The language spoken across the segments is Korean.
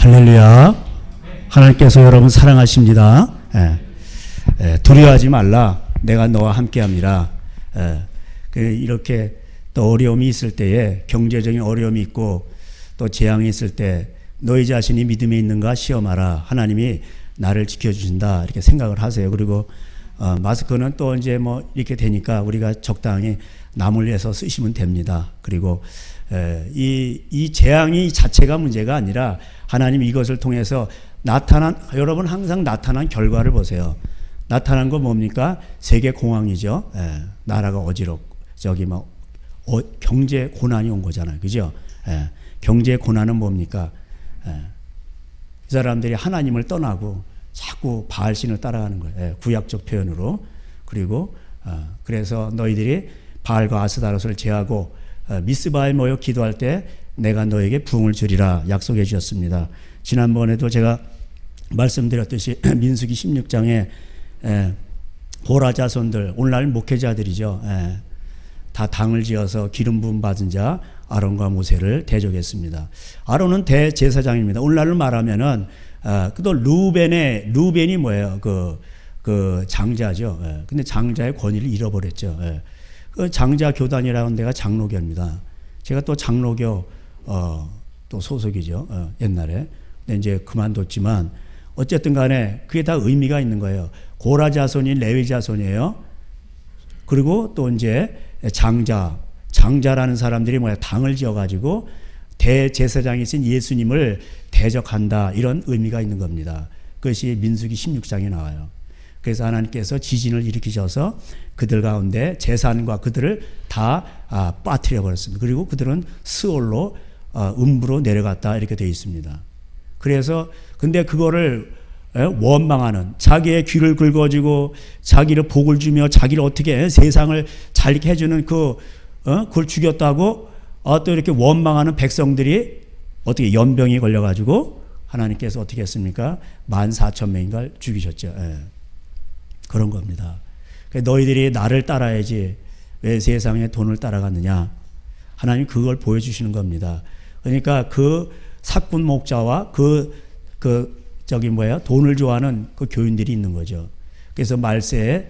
할렐루야. 하나님께서 여러분 사랑하십니다. 두려워하지 말라. 내가 너와 함께합니다. 이렇게 또 어려움이 있을 때에 경제적인 어려움이 있고 또 재앙이 있을 때 너희 자신이 믿음에 있는가 시험하라. 하나님이 나를 지켜주신다. 이렇게 생각을 하세요. 그리고 마스크는 또 이제 뭐 이렇게 되니까 우리가 적당히 남을 위해서 쓰시면 됩니다. 그리고 이 재앙이 자체가 문제가 아니라 하나님 이것을 통해서 여러분 항상 나타난 결과를 보세요. 나타난 거 뭡니까? 세계 공황이죠. 나라가 경제 고난이 온 거잖아요. 그죠? 경제 고난은 뭡니까? 이 사람들이 하나님을 떠나고 자꾸 바알신을 따라가는 거예요. 구약적 표현으로. 그리고 그래서 너희들이 바알과 아스다롯을 제하고 미스바에 모여 기도할 때 내가 너에게 부흥을 주리라 약속해 주셨습니다. 지난번에도 제가 말씀드렸듯이 민수기 16장에 고라 자손들, 오늘날 목회자들이죠. 다 당을 지어서 기름 부음 받은 자 아론과 모세를 대적했습니다. 아론은 대제사장입니다. 오늘날로 말하면은 또 루벤이 뭐예요? 그 장자죠. 근데 장자의 권위를 잃어버렸죠. 그 장자 교단이라는 데가 장로교입니다. 제가 또 장로교 또 소속이죠. 옛날에. 근데 이제 그만뒀지만 어쨌든 간에 그게 다 의미가 있는 거예요. 고라 자손이 레위 자손이에요. 그리고 또 이제 장자라는 사람들이 당을 지어가지고 대제사장이신 예수님을 대적한다. 이런 의미가 있는 겁니다. 그것이 민수기 16장에 나와요. 그래서 하나님께서 지진을 일으키셔서 그들 가운데 재산과 그들을 다 빠뜨려 버렸습니다. 그리고 그들은 스올로 음부로 내려갔다 이렇게 되어 있습니다. 그래서 근데 그거를 원망하는 자기의 귀를 긁어주고 자기를 복을 주며 자기를 어떻게 세상을 잘 해주는 그걸 죽였다고 또 이렇게 원망하는 백성들이 어떻게 연병이 걸려가지고 하나님께서 어떻게 했습니까? 14,000명인가를 죽이셨죠. 그런 겁니다. 너희들이 나를 따라야지 왜 세상의 돈을 따라갔느냐? 하나님 그걸 보여주시는 겁니다. 그러니까 그 사꾼 목자와 돈을 좋아하는 그 교인들이 있는 거죠. 그래서 말세에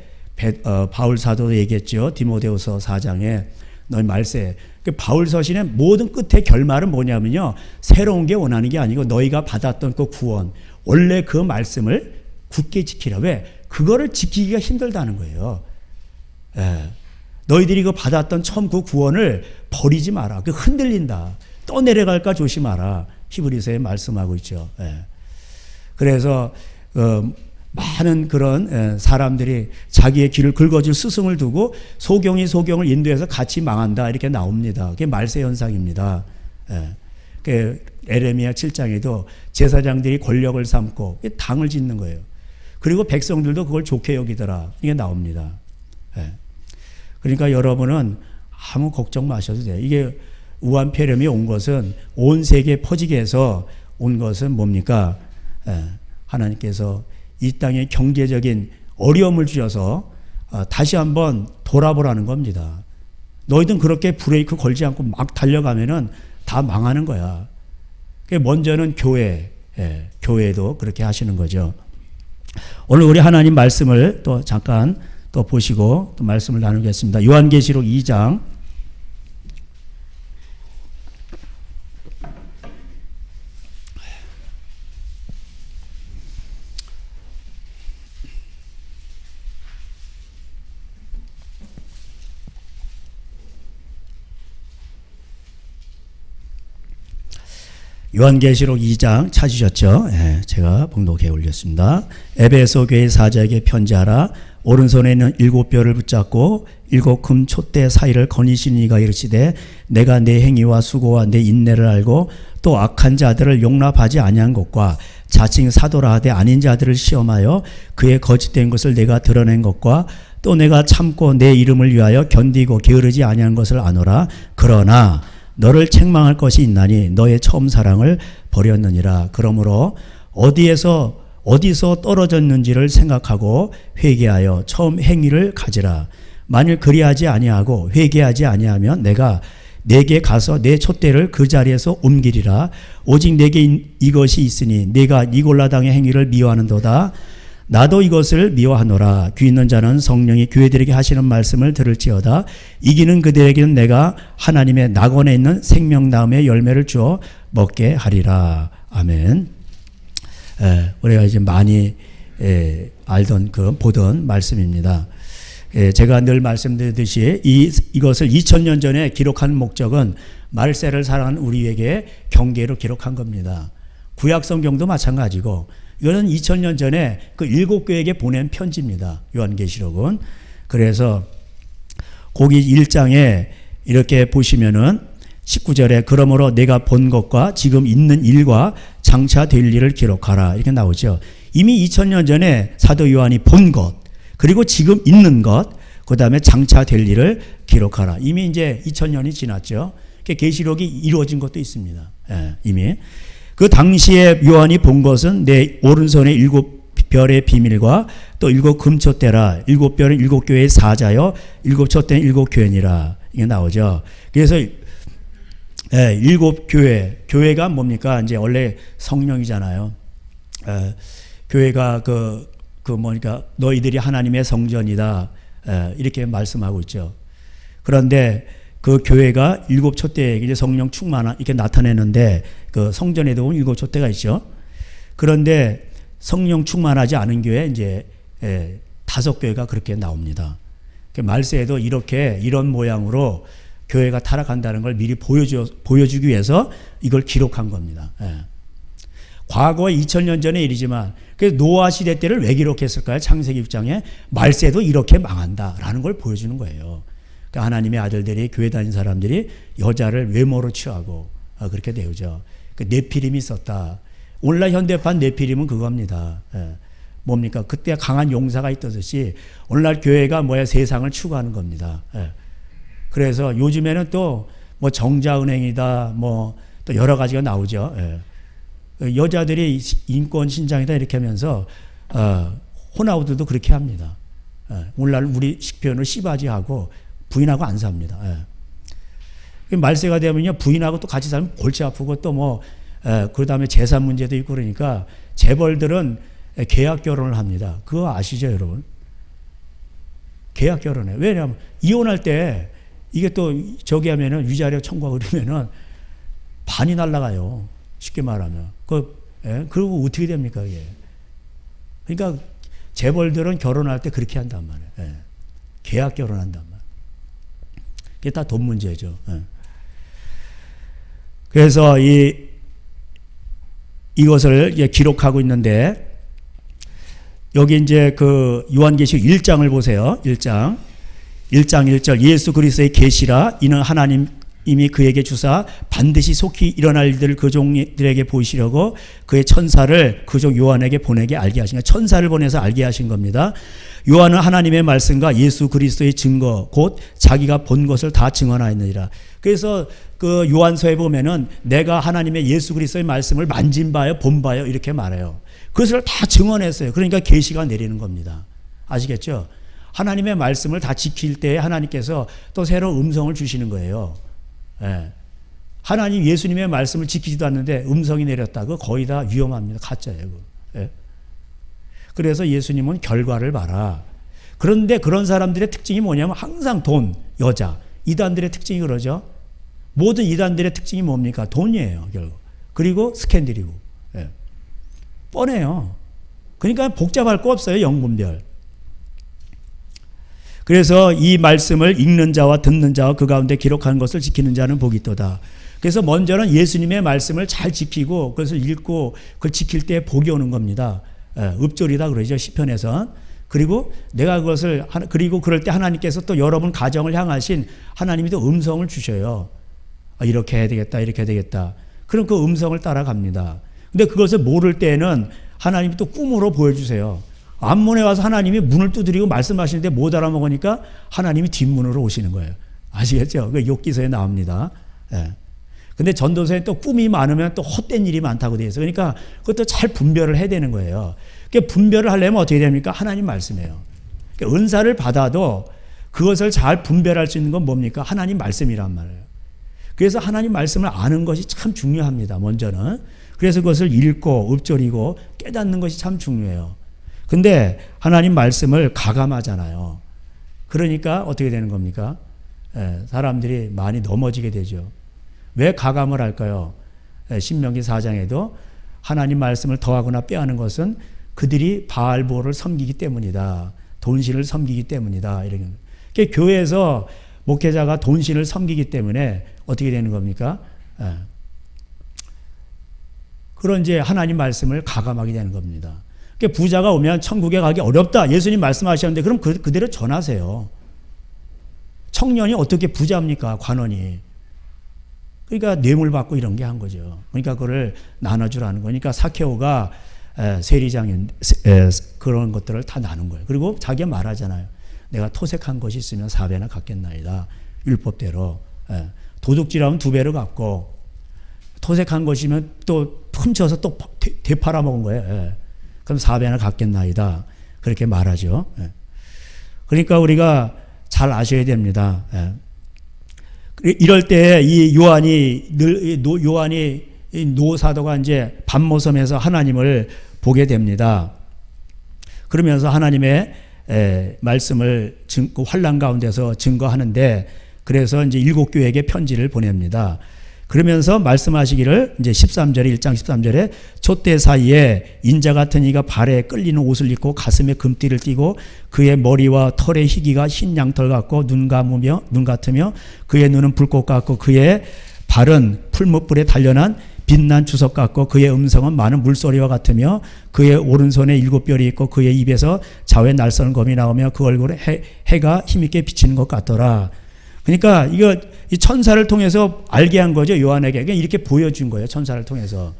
바울 사도도 얘기했죠. 디모데후서 4장에 너희 말세. 바울 서신의 모든 끝의 결말은 뭐냐면요. 새로운 게 원하는 게 아니고 너희가 받았던 그 구원. 원래 그 말씀을 굳게 지키라. 왜? 그거를 지키기가 힘들다는 거예요. 너희들이 그 받았던 처음 그 구원을 버리지 마라. 그 흔들린다. 또 내려갈까 조심하라. 히브리서에 말씀하고 있죠. 그래서 많은 그런 사람들이 자기의 길을 긁어줄 스승을 두고 소경이 소경을 인도해서 같이 망한다 이렇게 나옵니다. 그게 말세 현상입니다. 에레미야 7장에도 제사장들이 권력을 삼고 당을 짓는 거예요. 그리고 백성들도 그걸 좋게 여기더라. 이게 나옵니다. 그러니까 여러분은 아무 걱정 마셔도 돼요. 이게 우한폐렴이 온 것은 온 세계에 퍼지게 해서 온 것은 뭡니까? 하나님께서 이 땅에 경제적인 어려움을 주셔서 다시 한번 돌아보라는 겁니다. 너희들 그렇게 브레이크 걸지 않고 막 달려가면은 다 망하는 거야. 먼저는 교회도 그렇게 하시는 거죠. 오늘 우리 하나님 말씀을 또 잠깐 또 보시고 또 말씀을 나누겠습니다. 요한계시록 2장 요한계시록 2장 찾으셨죠? 제가 봉독해 올렸습니다. 에베소 교회 사자에게 편지하라. 오른손에 있는 7뼈를 붙잡고 7금 촛대 사이를 거니시는 이가 이르시되 내가 내 행위와 수고와 내 인내를 알고 또 악한 자들을 용납하지 아니한 것과 자칭 사도라 하되 아닌 자들을 시험하여 그의 거짓된 것을 내가 드러낸 것과 또 내가 참고 내 이름을 위하여 견디고 게으르지 아니한 것을 아노라. 그러나 너를 책망할 것이 있나니 너의 처음 사랑을 버렸느니라. 그러므로 어디서 떨어졌는지를 생각하고 회개하여 처음 행위를 가지라. 만일 그리하지 아니하고 회개하지 아니하면 내가 내게 가서 내 촛대를 그 자리에서 옮기리라. 오직 내게 이것이 있으니 내가 니골라당의 행위를 미워하는도다. 나도 이것을 미워하노라. 귀 있는 자는 성령이 교회들에게 하시는 말씀을 들을지어다. 이기는 그들에게는 내가 하나님의 낙원에 있는 생명나무의 열매를 주어 먹게 하리라. 아멘. 우리가 이제 많이 알던 보던 말씀입니다. 제가 늘 말씀드렸듯이 이것을 2000년 전에 기록한 목적은 말세를 살아가는 우리에게 경계로 기록한 겁니다. 구약 성경도 마찬가지고 이거는 2000년 전에 그 7교회에게 보낸 편지입니다. 요한계시록은. 그래서 거기 1장에 이렇게 보시면은 19절에 그러므로 내가 본 것과 지금 있는 일과 장차 될 일을 기록하라 이렇게 나오죠. 이미 2000년 전에 사도 요한이 본 것, 그리고 지금 있는 것, 그 다음에 장차 될 일을 기록하라. 이미 이제 2000년이 지났죠. 계시록이 이루어진 것도 있습니다. 이미. 그 당시에 요한이 본 것은 내 오른손에 7별의 비밀과 또 7 금촛대라. 7별은 7교회의 사자요 7 촛대는 7교회니라. 이게 나오죠. 그래서 7교회, 교회가 뭡니까? 이제 원래 성령이잖아요. 교회가 뭐니까 너희들이 하나님의 성전이다. 이렇게 말씀하고 있죠. 그런데 그 교회가 7 촛대에 이제 성령 충만한 이렇게 나타내는데 그 성전에도 보면 7 촛대가 있죠. 그런데 성령 충만하지 않은 교회 이제 5교회가 그렇게 나옵니다. 말세에도 이런 모양으로 교회가 타락한다는 걸 미리 보여주기 위해서 이걸 기록한 겁니다. 과거 2000년 전의 일이지만 그래서 노아 시대 때를 왜 기록했을까요? 창세기 6장에 말세도 이렇게 망한다라는 걸 보여주는 거예요. 그러니까 하나님의 아들들이 교회 다닌 사람들이 여자를 외모로 취하고 그렇게 되죠. 그 네피림이 있었다. 오늘날 현대판 네피림은 그겁니다. 뭡니까? 그때 강한 용사가 있듯이 오늘날 교회가 세상을 추구하는 겁니다. 그래서 요즘에는 또 정자은행이다 또 여러 가지가 나오죠. 여자들이 인권 신장이다 이렇게 하면서 호나우드도 그렇게 합니다. 오늘날 우리 식표현으로 씨바지하고 부인하고 안 삽니다. 말세가 되면요 부인하고 또 같이 살면 골치 아프고 또 그 다음에 재산 문제도 있고 그러니까 재벌들은 계약 결혼을 합니다. 그거 아시죠 여러분? 계약 결혼해. 왜냐하면 이혼할 때 이게 또 저기 하면은 위자료 청구하고 그러면은 반이 날라가요. 쉽게 말하면. 그리고 어떻게 됩니까, 이게? 그러니까 재벌들은 결혼할 때 그렇게 한단 말이에요. 계약 결혼한단 말이에요. 이게 다 돈 문제죠. 그래서 이것을 기록하고 있는데 여기 이제 그 요한계시록 1장을 보세요. 1장 1절 예수 그리스도의 계시라 이는 하나님 이미 그에게 주사 반드시 속히 일어날 일들을 그 종들에게 보이시려고 그의 천사를 그 종 요한에게 보내게 알게 하신 거예요. 천사를 보내서 알게 하신 겁니다. 요한은 하나님의 말씀과 예수 그리스도의 증거 곧 자기가 본 것을 다 증언하였느니라. 그래서 그 요한서에 보면은 내가 하나님의 예수 그리스도의 말씀을 만진 바요 본 바요 이렇게 말해요. 그것을 다 증언했어요. 그러니까 계시가 내리는 겁니다. 아시겠죠? 하나님의 말씀을 다 지킬 때 하나님께서 또 새로운 음성을 주시는 거예요. 하나님 예수님의 말씀을 지키지도 않는데 음성이 내렸다. 그거 거의 다 위험합니다. 가짜예요. 그래서 예수님은 결과를 봐라. 그런데 그런 사람들의 특징이 뭐냐면 항상 돈, 여자. 이단들의 특징이 그러죠. 모든 이단들의 특징이 뭡니까? 돈이에요. 결국. 그리고 스캔들이고. 뻔해요. 그러니까 복잡할 거 없어요. 영분별. 그래서 이 말씀을 읽는 자와 듣는 자와 그 가운데 기록하는 것을 지키는 자는 복이 있도다. 그래서 먼저는 예수님의 말씀을 잘 지키고 그것을 읽고 그걸 지킬 때 복이 오는 겁니다. 읍졸이다 그러죠. 시편에서. 그리고 내가 그것을 그리고 그럴 때 하나님께서 또 여러분 가정을 향하신 하나님이 또 음성을 주셔요. 이렇게 해야 되겠다. 이렇게 해야 되겠다. 그럼 그 음성을 따라갑니다. 근데 그것을 모를 때는 하나님이 또 꿈으로 보여주세요. 앞문에 와서 하나님이 문을 두드리고 말씀하시는데 못 알아먹으니까 하나님이 뒷문으로 오시는 거예요. 아시겠죠? 그 욥기서에 나옵니다. 근데 전도서에 또 꿈이 많으면 또 헛된 일이 많다고 되어 있어요. 그러니까 그것도 잘 분별을 해야 되는 거예요. 그러니까 분별을 하려면 어떻게 됩니까? 하나님 말씀이에요. 그러니까 은사를 받아도 그것을 잘 분별할 수 있는 건 뭡니까? 하나님 말씀이란 말이에요. 그래서 하나님 말씀을 아는 것이 참 중요합니다. 먼저는. 그래서 그것을 읽고 읊조리고 깨닫는 것이 참 중요해요. 근데 하나님 말씀을 가감하잖아요. 그러니까 어떻게 되는 겁니까? 사람들이 많이 넘어지게 되죠. 왜 가감을 할까요? 신명기 4장에도 하나님 말씀을 더하거나 빼하는 것은 그들이 바알보를 섬기기 때문이다. 돈신을 섬기기 때문이다. 이런. 그러니까 교회에서 목회자가 돈신을 섬기기 때문에 어떻게 되는 겁니까? 그런 이제 하나님 말씀을 가감하게 되는 겁니다. 그러니까 부자가 오면 천국에 가기 어렵다. 예수님 말씀하셨는데 그럼 그대로 전하세요. 청년이 어떻게 부자입니까? 관원이. 그러니까 뇌물 받고 이런 게 한 거죠. 그러니까 그걸 나눠주라는 거니까 사케오가 세리장인 그런 것들을 다 나눈 거예요. 그리고 자기가 말하잖아요. 내가 토색한 것이 있으면 4배나 갚겠나이다. 율법대로. 도둑질하면 2배로 갚고 토색한 것이면 또 훔쳐서 또 되팔아 먹은 거예요. 그럼 4배나 갚겠나이다. 그렇게 말하죠. 그러니까 우리가 잘 아셔야 됩니다. 이럴 때 이 요한이 노사도가 이제 밤모섬에서 하나님을 보게 됩니다. 그러면서 하나님의 말씀을 환란 가운데서 증거하는데 그래서 이제 7교회에게 편지를 보냅니다. 그러면서 말씀하시기를 이제 13절에 1장 13절에 촛대 사이에 인자 같은 이가 발에 끌리는 옷을 입고 가슴에 금띠를 띠고 그의 머리와 털의 희기가 흰 양털 같고 눈 같으며 그의 눈은 불꽃 같고 그의 발은 풀무불에 단련한 빛난 주석 같고 그의 음성은 많은 물소리와 같으며 그의 오른손에 7뼈리 있고 그의 입에서 자외 날선 검이 나오며 그 얼굴에 해가 힘있게 비치는 것 같더라. 그러니까 이거 이 천사를 통해서 알게 한 거죠. 요한에게. 그냥 이렇게 보여준 거예요. 천사를 통해서.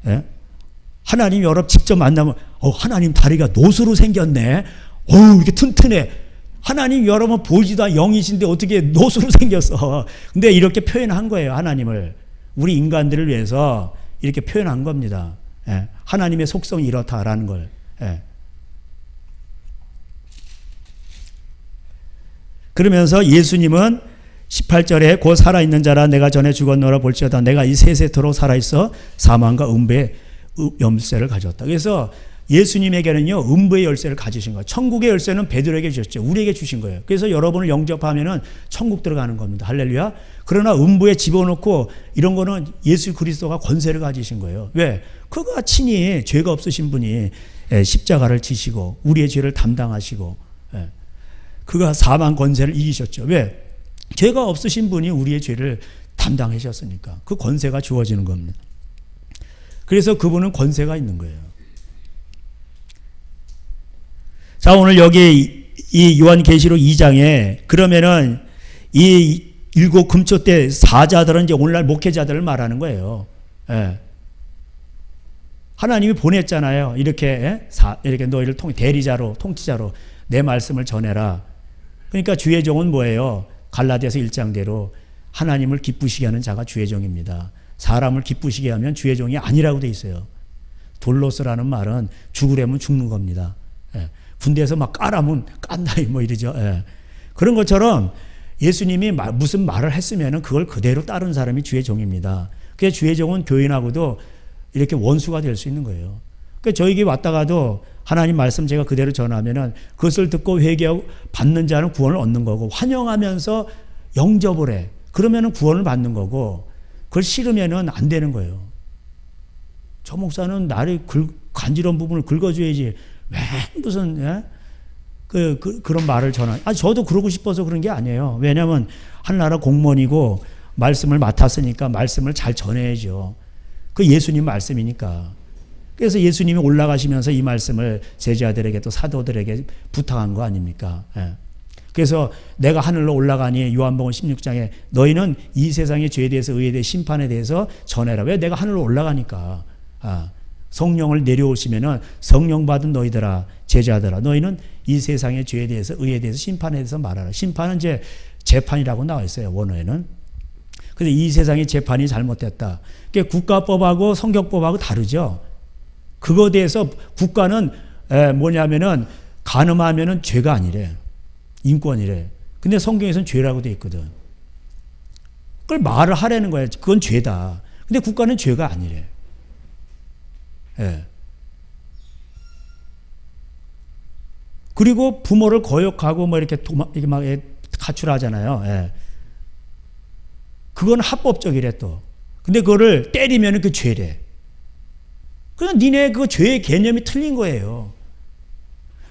예? 하나님 여러분 직접 만나면 하나님 다리가 노수로 생겼네. 이렇게 튼튼해. 하나님 여러분 보이지도 않은 영이신데 어떻게 노수로 생겼어. 근데 이렇게 표현한 거예요. 하나님을. 우리 인간들을 위해서 이렇게 표현한 겁니다. 예? 하나님의 속성이 이렇다라는 걸. 예? 그러면서 예수님은 18절에 곧 살아있는 자라 내가 전에 죽었노라 볼지어다 내가 이 세세토록 살아있어 사망과 음부의 열쇠를 가졌다. 그래서 예수님에게는요 음부의 열쇠를 가지신 거예요. 천국의 열쇠는 베드로에게 주셨죠. 우리에게 주신 거예요. 그래서 여러분을 영접하면은 천국 들어가는 겁니다. 할렐루야. 그러나 음부에 집어넣고 이런 거는 예수 그리스도가 권세를 가지신 거예요. 왜? 그가 친히 죄가 없으신 분이 십자가를 지시고 우리의 죄를 담당하시고 그가 사망 권세를 이기셨죠. 왜? 죄가 없으신 분이 우리의 죄를 담당하셨으니까 그 권세가 주어지는 겁니다. 그래서 그분은 권세가 있는 거예요. 자, 오늘 여기 이 요한계시록 2장에 그러면은 이 7 금초대 사자들은 이제 오늘날 목회자들을 말하는 거예요. 예. 하나님이 보냈잖아요. 이렇게 너희를 대리자로 통치자로 내 말씀을 전해라. 그러니까 주의 종은 뭐예요? 갈라디아서 1장대로 하나님을 기쁘시게 하는 자가 주의 종입니다. 사람을 기쁘시게 하면 주의 종이 아니라고 돼 있어요. 돌로스라는 말은 죽으려면 죽는 겁니다. 예. 군대에서 막 까라면 깐다 뭐 이러죠. 예. 그런 것처럼 예수님이 무슨 말을 했으면 그걸 그대로 따른 사람이 주의 종입니다. 그래서 주의 종은 교인하고도 이렇게 원수가 될 수 있는 거예요. 그러니까 저에게 왔다가도 하나님 말씀 제가 그대로 전하면은 그것을 듣고 회개하고 받는 자는 구원을 얻는 거고 환영하면서 영접을 해. 그러면은 구원을 받는 거고 그걸 싫으면은 안 되는 거예요. 저 목사는 나를 간지러운 부분을 긁어줘야지 왜 무슨 그런 말을 전하. 저도 그러고 싶어서 그런 게 아니에요. 왜냐하면 하나나라 공무원이고 말씀을 맡았으니까 말씀을 잘 전해야죠. 그 예수님 말씀이니까. 그래서 예수님이 올라가시면서 이 말씀을 제자들에게 또 사도들에게 부탁한 거 아닙니까? 예. 그래서 내가 하늘로 올라가니 요한복음 16장에 너희는 이 세상의 죄에 대해서 의에 대해 심판에 대해서 전해라. 왜? 내가 하늘로 올라가니까. 성령을 내려오시면은 성령 받은 너희들아 제자들아 너희는 이 세상의 죄에 대해서 의에 대해서 심판에 대해서 말하라. 심판은 이제 재판이라고 나와 있어요. 원어에는. 근데 이 세상의 재판이 잘못됐다. 그게 국가법하고 성경법하고 다르죠. 그거에 대해서 국가는 뭐냐면은 간음하면은 죄가 아니래. 인권이래. 근데 성경에서는 죄라고 돼 있거든. 그걸 말을 하라는 거예요. 그건 죄다. 근데 국가는 죄가 아니래. 예. 그리고 부모를 거역하고 뭐 이렇게 이렇게 막 가출하잖아요. 예. 그건 합법적이래 또. 근데 그거를 때리면 그 죄래. 그냥 니네 그 죄의 개념이 틀린 거예요.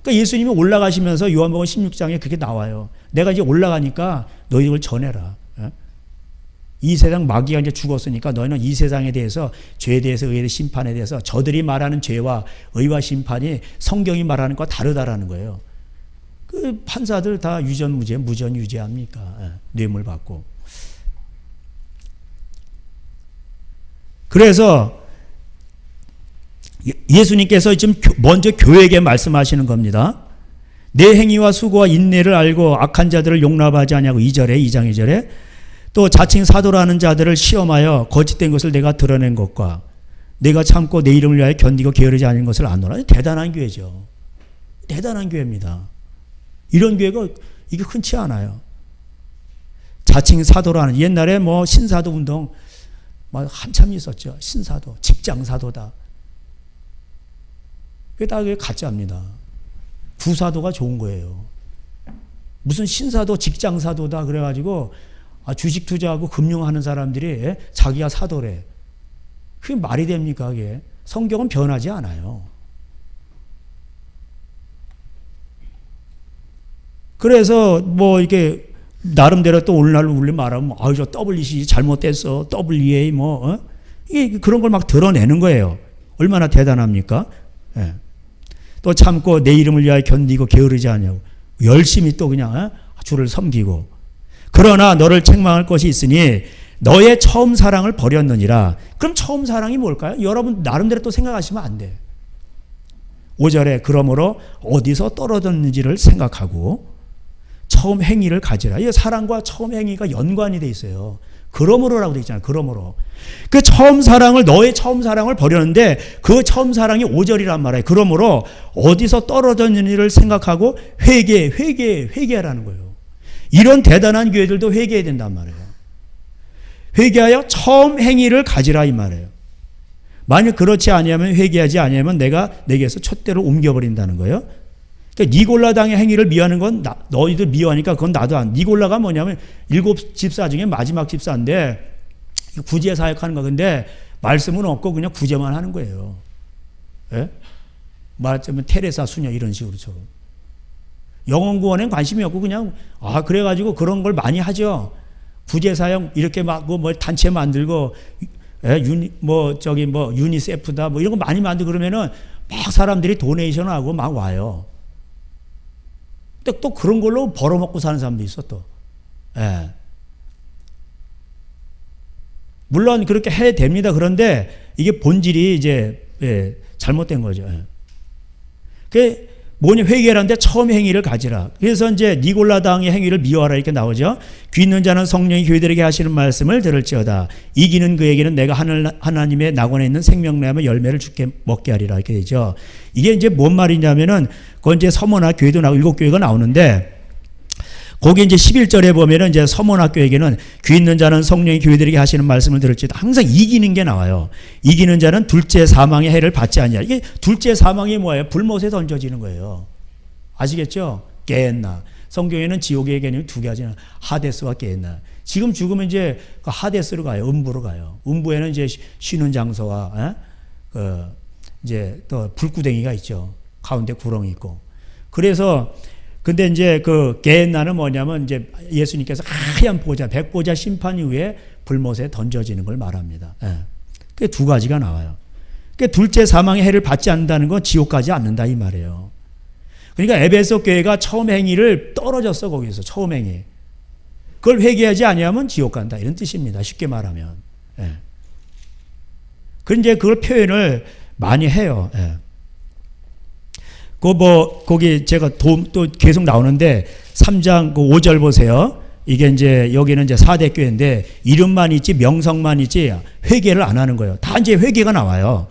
그러니까 예수님이 올라가시면서 요한복음 16장에 그렇게 나와요. 내가 이제 올라가니까 너희들 전해라. 예? 이 세상 마귀가 이제 죽었으니까 너희는 이 세상에 대해서 죄에 대해서 의에 대해서 심판에 대해서 저들이 말하는 죄와 의와 심판이 성경이 말하는 것과 다르다라는 거예요. 그 판사들 다 유전무죄, 무전유죄합니까? 예, 뇌물 받고. 그래서 예수님께서 지금 먼저 교회에게 말씀하시는 겁니다. 내 행위와 수고와 인내를 알고 악한 자들을 용납하지 아니하고 2절에 2장 2절에 또 자칭 사도라는 자들을 시험하여 거짓된 것을 내가 드러낸 것과 내가 참고 내 이름을 위하여 견디고 게으르지 않은 것을 아노라. 대단한 교회죠. 대단한 교회입니다. 이런 교회가 이게 흔치 않아요. 자칭 사도라는 옛날에 뭐 신사도 운동 막 한참 있었죠. 신사도, 직장사도다. 그게 다 가짜입니다. 구사도가 좋은 거예요. 무슨 신사도, 직장사도다 그래가지고 주식 투자하고 금융하는 사람들이 자기가 사도래. 그게 말이 됩니까? 그게 성경은 변하지 않아요. 그래서 뭐 이게 나름대로 또 오늘날 우리 말하면 저 WC 잘못됐어. WA 뭐 이게 그런 걸 막 드러내는 거예요. 얼마나 대단합니까? 예. 또 참고 내 이름을 위하여 견디고 게으르지 않냐고 열심히 또 그냥 주를 섬기고 그러나 너를 책망할 것이 있으니 너의 처음 사랑을 버렸느니라. 그럼 처음 사랑이 뭘까요? 여러분 나름대로 또 생각하시면 안 돼. 5절에 그러므로 어디서 떨어졌는지를 생각하고 처음 행위를 가지라. 이 사랑과 처음 행위가 연관이 돼 있어요. 그러므로라고 돼 있잖아요. 그러므로. 그 처음 사랑을 너의 처음 사랑을 버렸는데 그 처음 사랑이 5절이란 말이에요. 그러므로 어디서 떨어졌는지를 생각하고 회개하라는 거예요. 이런 대단한 교회들도 회개해야 된단 말이에요. 회개하여 처음 행위를 가지라 이 말이에요. 만약 그렇지 아니하면 회개하지 아니하면 내가 내게서 촛대를 옮겨버린다는 거예요. 그러니까 니골라 당의 행위를 미워하는 건 너희들 미워하니까 그건 나도 안. 니골라가 뭐냐면 7 집사 중에 마지막 집사인데 구제 사역하는 거. 근데 말씀은 없고 그냥 구제만 하는 거예요. 예? 말하자면 테레사 수녀 이런 식으로처럼. 영혼 구원엔 관심이 없고 그냥 그래가지고 그런 걸 많이 하죠. 구제 사역 이렇게 막 뭐 단체 만들고 유니세프다 뭐 이런 거 많이 만들고 그러면은 막 사람들이 도네이션하고 막 와요. 근데 또 그런 걸로 벌어먹고 사는 사람도 있어 또. 예. 물론 그렇게 해야 됩니다. 그런데 이게 본질이 이제 잘못된 거죠. 예. 그게 뭐냐 회개라는데 처음 행위를 가지라. 그래서 이제 니골라 당의 행위를 미워하라 이렇게 나오죠. 귀 있는 자는 성령이 교회들에게 하시는 말씀을 들을지어다. 이기는 그에게는 내가 하나님의 낙원에 있는 생명나무 열매를 주게 먹게 하리라 이렇게 되죠. 이게 이제 뭔 말이냐면은 그건 이제 서머나 교회도 나오고 7교회가 나오는데 거기 이제 11절에 보면은 이제 서문학교에게는 귀 있는 자는 성령이 교회들에게 하시는 말씀을 들을지어다. 항상 이기는 게 나와요. 이기는 자는 둘째 사망의 해를 받지 않냐. 이게 둘째 사망이 뭐예요? 불못에 던져지는 거예요. 아시겠죠? 게엔나. 성경에는 지옥의 개념이 2가지나 하데스와 게엔나. 지금 죽으면 이제 그 하데스로 가요. 음부로 가요. 음부에는 이제 쉬는 장소와 이제 또 불구덩이가 있죠. 가운데 구렁이 있고. 그래서 근데 이제 그 게엔나는 뭐냐면 이제 예수님께서 하얀 보좌, 백보좌 심판 이후에 불못에 던져지는 걸 말합니다. 예. 그게 2가지가 나와요. 그 둘째 사망의 해를 받지 않는다는 건 지옥 가지 않는다 이 말이에요. 그러니까 에베소 교회가 처음 행위를 떨어졌어 거기서 처음 행위. 그걸 회개하지 아니하면 지옥 간다 이런 뜻입니다. 쉽게 말하면. 예. 그런데 그걸 표현을 많이 해요. 예. 거기 제가 또 계속 나오는데 3장 5절 보세요. 이게 이제 여기는 이제 4대 교회인데 이름만 있지 명성만 있지 회개를 안 하는 거예요. 다 이제 회개가 나와요.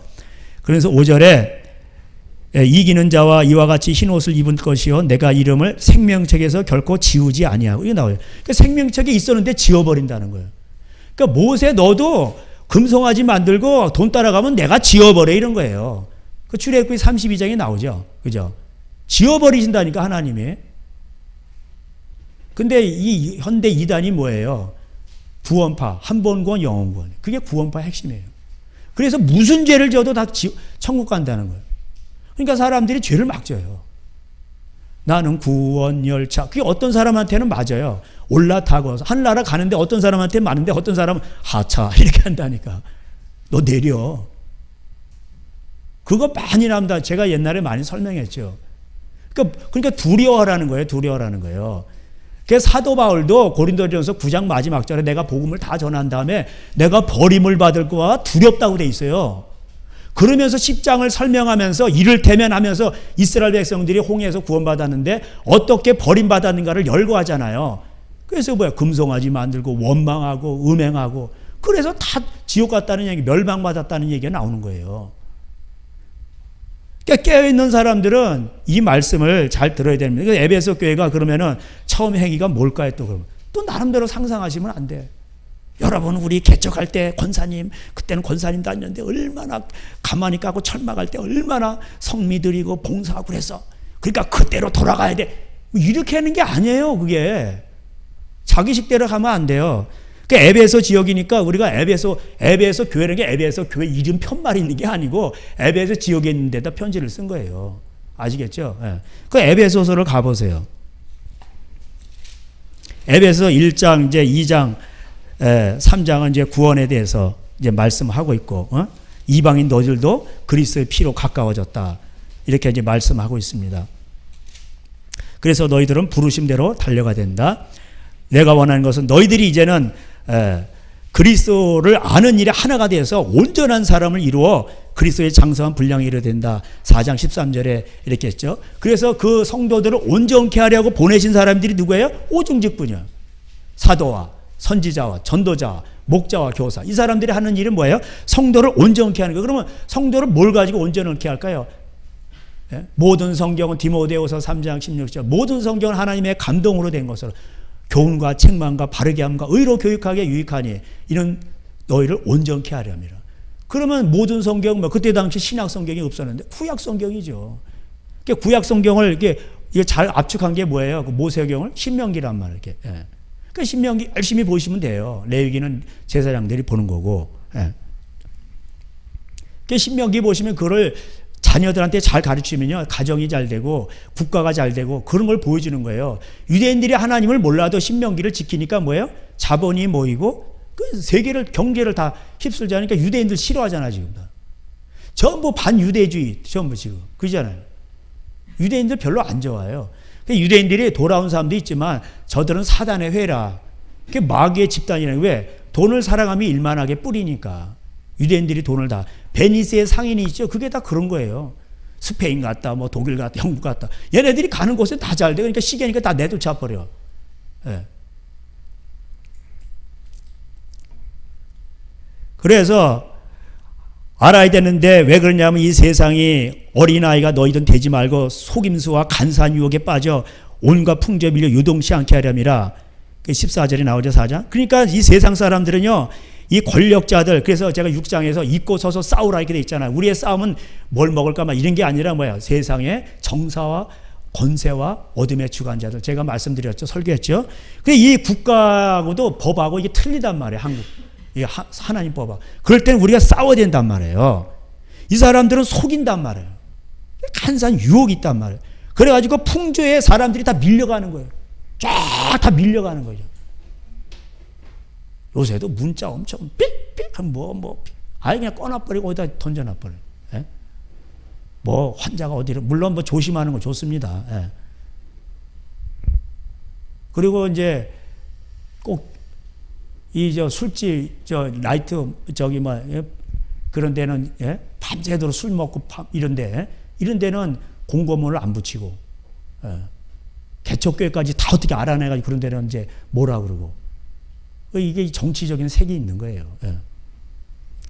그래서 5절에 이기는 자와 이와 같이 흰 옷을 입은 것이요 내가 이름을 생명책에서 결코 지우지 아니하고 이게 나와요. 그러니까 생명책에 있었는데 지워버린다는 거예요. 그러니까 모세 너도 금송아지 만들고 돈 따라가면 내가 지어버려 이런 거예요. 그 출애굽기 32장에 나오죠. 그죠? 지어버리신다니까 하나님이. 근데 이 현대 이단이 뭐예요? 구원파, 한 번 구원, 영원 구원. 그게 구원파의 핵심이에요. 그래서 무슨 죄를 지어도 다 천국 간다는 거예요. 그러니까 사람들이 죄를 막 져요. 나는 구원 열차. 그게 어떤 사람한테는 맞아요. 올라타고 하늘나라 가는데 어떤 사람한테 맞는데 어떤 사람은 하차 이렇게 한다니까. 너 내려. 그거 많이 납니다. 제가 옛날에 많이 설명했죠. 그러니까 두려워하라는 거예요. 두려워하라는 거예요. 그래서 사도 바울도 고린도전서 9장 마지막 절에 내가 복음을 다 전한 다음에 내가 버림을 받을 거와 두렵다고 돼 있어요. 그러면서 10장을 설명하면서 이를테면 하면서 이스라엘 백성들이 홍해에서 구원받았는데 어떻게 버림받았는가를 열거하잖아요. 그래서 뭐야? 금송아지 만들고 원망하고 음행하고 그래서 다 지옥 갔다는 얘기, 멸망받았다는 얘기가 나오는 거예요. 그러니까 깨어있는 사람들은 이 말씀을 잘 들어야 됩니다. 그래서 에베소 교회가 그러면은 처음 행위가 뭘까요? 또 그러면 또 나름대로 상상하시면 안 돼. 여러분 우리 개척할 때 권사님 그때는 권사님 다녔는데 얼마나 가만히 까고 철막할 때 얼마나 성미 드리고 봉사하고 그래서 그러니까 그때로 돌아가야 돼. 이렇게 하는 게 아니에요. 그게 자기식대로 하면 안 돼요. 그 에베소 지역이니까 우리가 에베소 교회라는 게 에베소 교회 이름 편말이 있는 게 아니고 에베소 지역에 있는 데다 편지를 쓴 거예요. 아시겠죠? 예. 그 에베소서를 가보세요. 에베소 1장 이제 2장 3장은 이제 구원에 대해서 이제 말씀하고 있고 이방인 너희들도 그리스도의 피로 가까워졌다. 이렇게 이제 말씀하고 있습니다. 그래서 너희들은 부르심대로 달려가 된다. 내가 원하는 것은 너희들이 이제는 그리스도를 아는 일에 하나가 되어서 온전한 사람을 이루어 그리스도의 장성한 분량에 이르게 된다. 4장 13절에 이렇게 했죠. 그래서 그 성도들을 온전케 하려고 보내신 사람들이 누구예요? 오중직분이요. 사도와 선지자와 전도자와 목자와 교사. 이 사람들이 하는 일은 뭐예요? 성도를 온전케 하는 거예요. 그러면 성도를 뭘 가지고 온전케 할까요? 예? 모든 성경은 디모데후서 3장 16절 모든 성경은 하나님의 감동으로 된 것으로 교훈과 책망과 바르게 함과 의로 교육하게 유익하니 이는 너희를 온전케 하려 함이라. 그러면 모든 성경 그때 당시 신약 성경이 없었는데 구약 성경이죠. 그러니까 구약 성경을 이게 잘 압축한 게 뭐예요? 그 모세경을 신명기란 말이에요. 이렇게. 예. 그러니까 신명기 열심히 보시면 돼요. 레위기는 제사장들이 보는 거고. 예. 그러니까 신명기 보시면 그걸 자녀들한테 잘 가르치면요 가정이 잘 되고 국가가 잘 되고 그런 걸 보여주는 거예요. 유대인들이 하나님을 몰라도 신명기를 지키니까 뭐예요? 자본이 모이고 그 세계를 경제를 다 휩쓸지 않으니까 유대인들 싫어하잖아 지금 다. 전부 반유대주의 전부 지금 그잖아요. 유대인들 별로 안 좋아해요. 유대인들이 돌아온 사람도 있지만 저들은 사단의 회라. 그게 마귀의 집단이라는 왜? 돈을 사랑하며 일만하게 뿌리니까. 유대인들이 돈을 다 베니스의 상인이 있죠. 그게 다 그런 거예요. 스페인 갔다 뭐 독일 갔다 영국 갔다 얘네들이 가는 곳에 다 잘 돼. 그러니까 시계니까 다 내쫓아 버려. 예. 그래서 알아야 되는데 왜 그러냐면 이 세상이 어린아이가 너희든 되지 말고 속임수와 간사한 유혹에 빠져 온갖 풍조에 밀려 유동치 않게 하렴이라. 14절에 나오죠 4장. 그러니까 이 세상 사람들은요 이 권력자들 그래서 제가 6장에서 잊고 서서 싸우라 이렇게 돼 있잖아요. 우리의 싸움은 뭘 먹을까 막 이런 게 아니라 뭐야 세상의 정사와 권세와 어둠의 주관자들 제가 말씀드렸죠. 설교했죠. 근데 이 국가하고도 법하고 이게 틀리단 말이에요. 한국 이 하나님 법하고. 그럴 때는 우리가 싸워야 된단 말이에요. 이 사람들은 속인단 말이에요. 간사한 유혹이 있단 말이에요. 그래가지고 풍조에 사람들이 다 밀려가는 거예요. 쫙 다 밀려가는 거죠. 요새도 문자 엄청 삑삑한 아예 그냥 꺼놔버리고 어디다 던져놔버려요. 예? 뭐 환자가 어디를 물론 뭐 조심하는 거 좋습니다. 예. 그리고 이제 꼭 이 술집 나이트 그런 데는 예? 밤새도록 술 먹고 이런 데는 공고문을 안 붙이고 예. 개척교회까지 다 어떻게 알아내가지고 그런 데는 이제 뭐라 그러고 이게 정치적인 색이 있는 거예요. 예.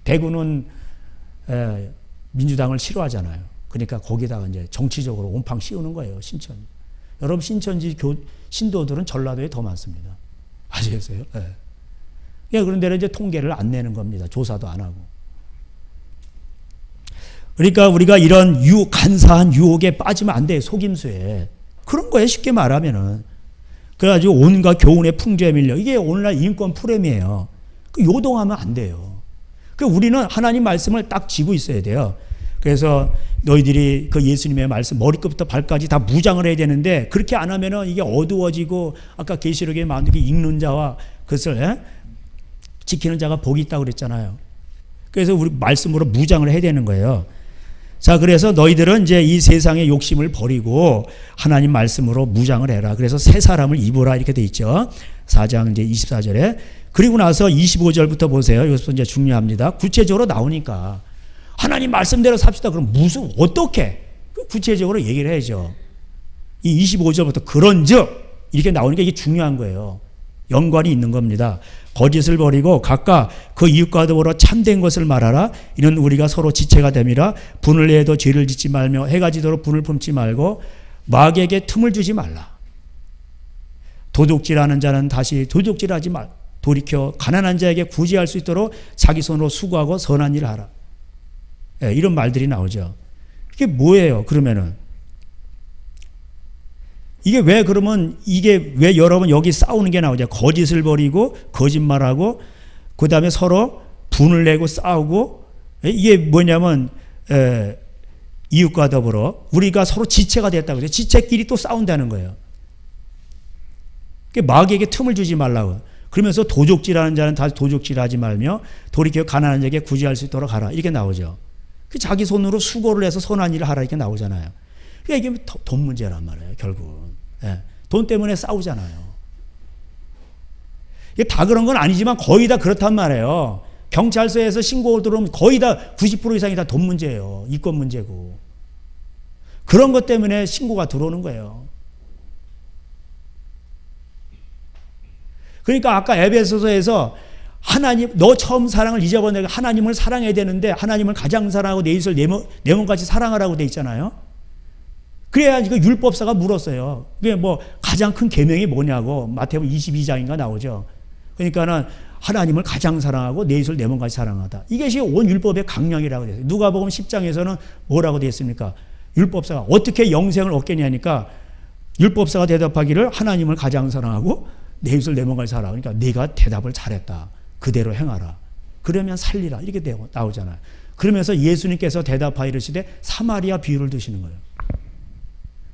대구는 민주당을 싫어하잖아요. 그러니까 거기다가 이제 정치적으로 온팡 씌우는 거예요. 신천. 여러분 신천지 신도들은 전라도에 더 많습니다. 아시겠어요? 예. 그런데 이제 통계를 안 내는 겁니다. 조사도 안 하고. 그러니까 우리가 이런 간사한 유혹에 빠지면 안 돼요. 속임수에. 그런 거에 쉽게 말하면은. 그래가지고 온갖 교훈의 풍조에 밀려. 이게 오늘날 인권 프레임이에요. 요동하면 안 돼요. 우리는 하나님 말씀을 딱 쥐고 있어야 돼요. 그래서 너희들이 그 예수님의 말씀 머리끝부터 발까지 다 무장을 해야 되는데 그렇게 안 하면은 이게 어두워지고 아까 계시록에 만약에 읽는 자와 그것을 지키는 자가 복이 있다고 그랬잖아요. 그래서 우리 말씀으로 무장을 해야 되는 거예요. 자, 그래서 너희들은 이제 이 세상의 욕심을 버리고 하나님 말씀으로 무장을 해라. 그래서 새 사람을 입으라 이렇게 돼 있죠. 4장 이제 24절에. 그리고 나서 25절부터 보세요. 이것도 이제 중요합니다. 구체적으로 나오니까 하나님 말씀대로 삽시다. 그럼 어떻게? 구체적으로 얘기를 해야죠. 이 25절부터 그런즉 이렇게 나오니까 이게 중요한 거예요. 연관이 있는 겁니다. 거짓을 버리고 각각 그 이웃과 더불어 참된 것을 말하라. 이는 우리가 서로 지체가 됨이라. 분을 내도 죄를 짓지 말며 해가 지도록 분을 품지 말고 마귀에게 틈을 주지 말라. 도둑질하는 자는 다시 도둑질하지 말. 돌이켜 가난한 자에게 구제할 수 있도록 자기 손으로 수고하고 선한 일을 하라. 네, 이런 말들이 나오죠. 이게 뭐예요? 그러면은 이게 왜 여러분 여기 싸우는 게 나오죠? 거짓을 버리고 거짓말하고 그 다음에 서로 분을 내고 싸우고 이게 뭐냐면 이웃과 더불어 우리가 서로 지체가 됐다고 그래요. 지체끼리 또 싸운다는 거예요. 마귀에게 틈을 주지 말라고. 그러면서 도적질하는 자는 다시 도적질하지 말며 돌이켜 가난한 자에게 구제할 수 있도록 하라. 이렇게 나오죠. 자기 손으로 수고를 해서 선한 일을 하라 이렇게 나오잖아요. 그러니까 이게 돈 문제란 말이에요. 결국은. 돈 때문에 싸우잖아요. 이게 다 그런 건 아니지만 거의 다 그렇단 말이에요. 경찰서에서 신고 들어오면 거의 다 90% 이상이 다 돈 문제예요. 이권 문제고. 그런 것 때문에 신고가 들어오는 거예요. 그러니까 아까 에베소서에서 하나님, 너 처음 사랑을 잊어버리니까 하나님을 사랑해야 되는데 하나님을 가장 사랑하고 내 이웃을 내 몸같이 사랑하라고 돼 있잖아요. 그래야 그 율법사가 물었어요. 그게 뭐 가장 큰 계명이 뭐냐고 마태복음 22장인가 나오죠. 그러니까는 하나님을 가장 사랑하고 내 이웃을 내 몸같이 사랑하다. 이것이 온 율법의 강령이라고 되어 있어요. 누가복음 10장에서는 뭐라고 되어 있습니까? 율법사가 어떻게 영생을 얻겠냐니까 율법사가 대답하기를 하나님을 가장 사랑하고 내 이웃을 내 몸같이 사랑하라. 그러니까 네가 대답을 잘했다. 그대로 행하라. 그러면 살리라. 이렇게 나오잖아요. 그러면서 예수님께서 대답하여 이르시되 사마리아 비유를 드시는 거예요.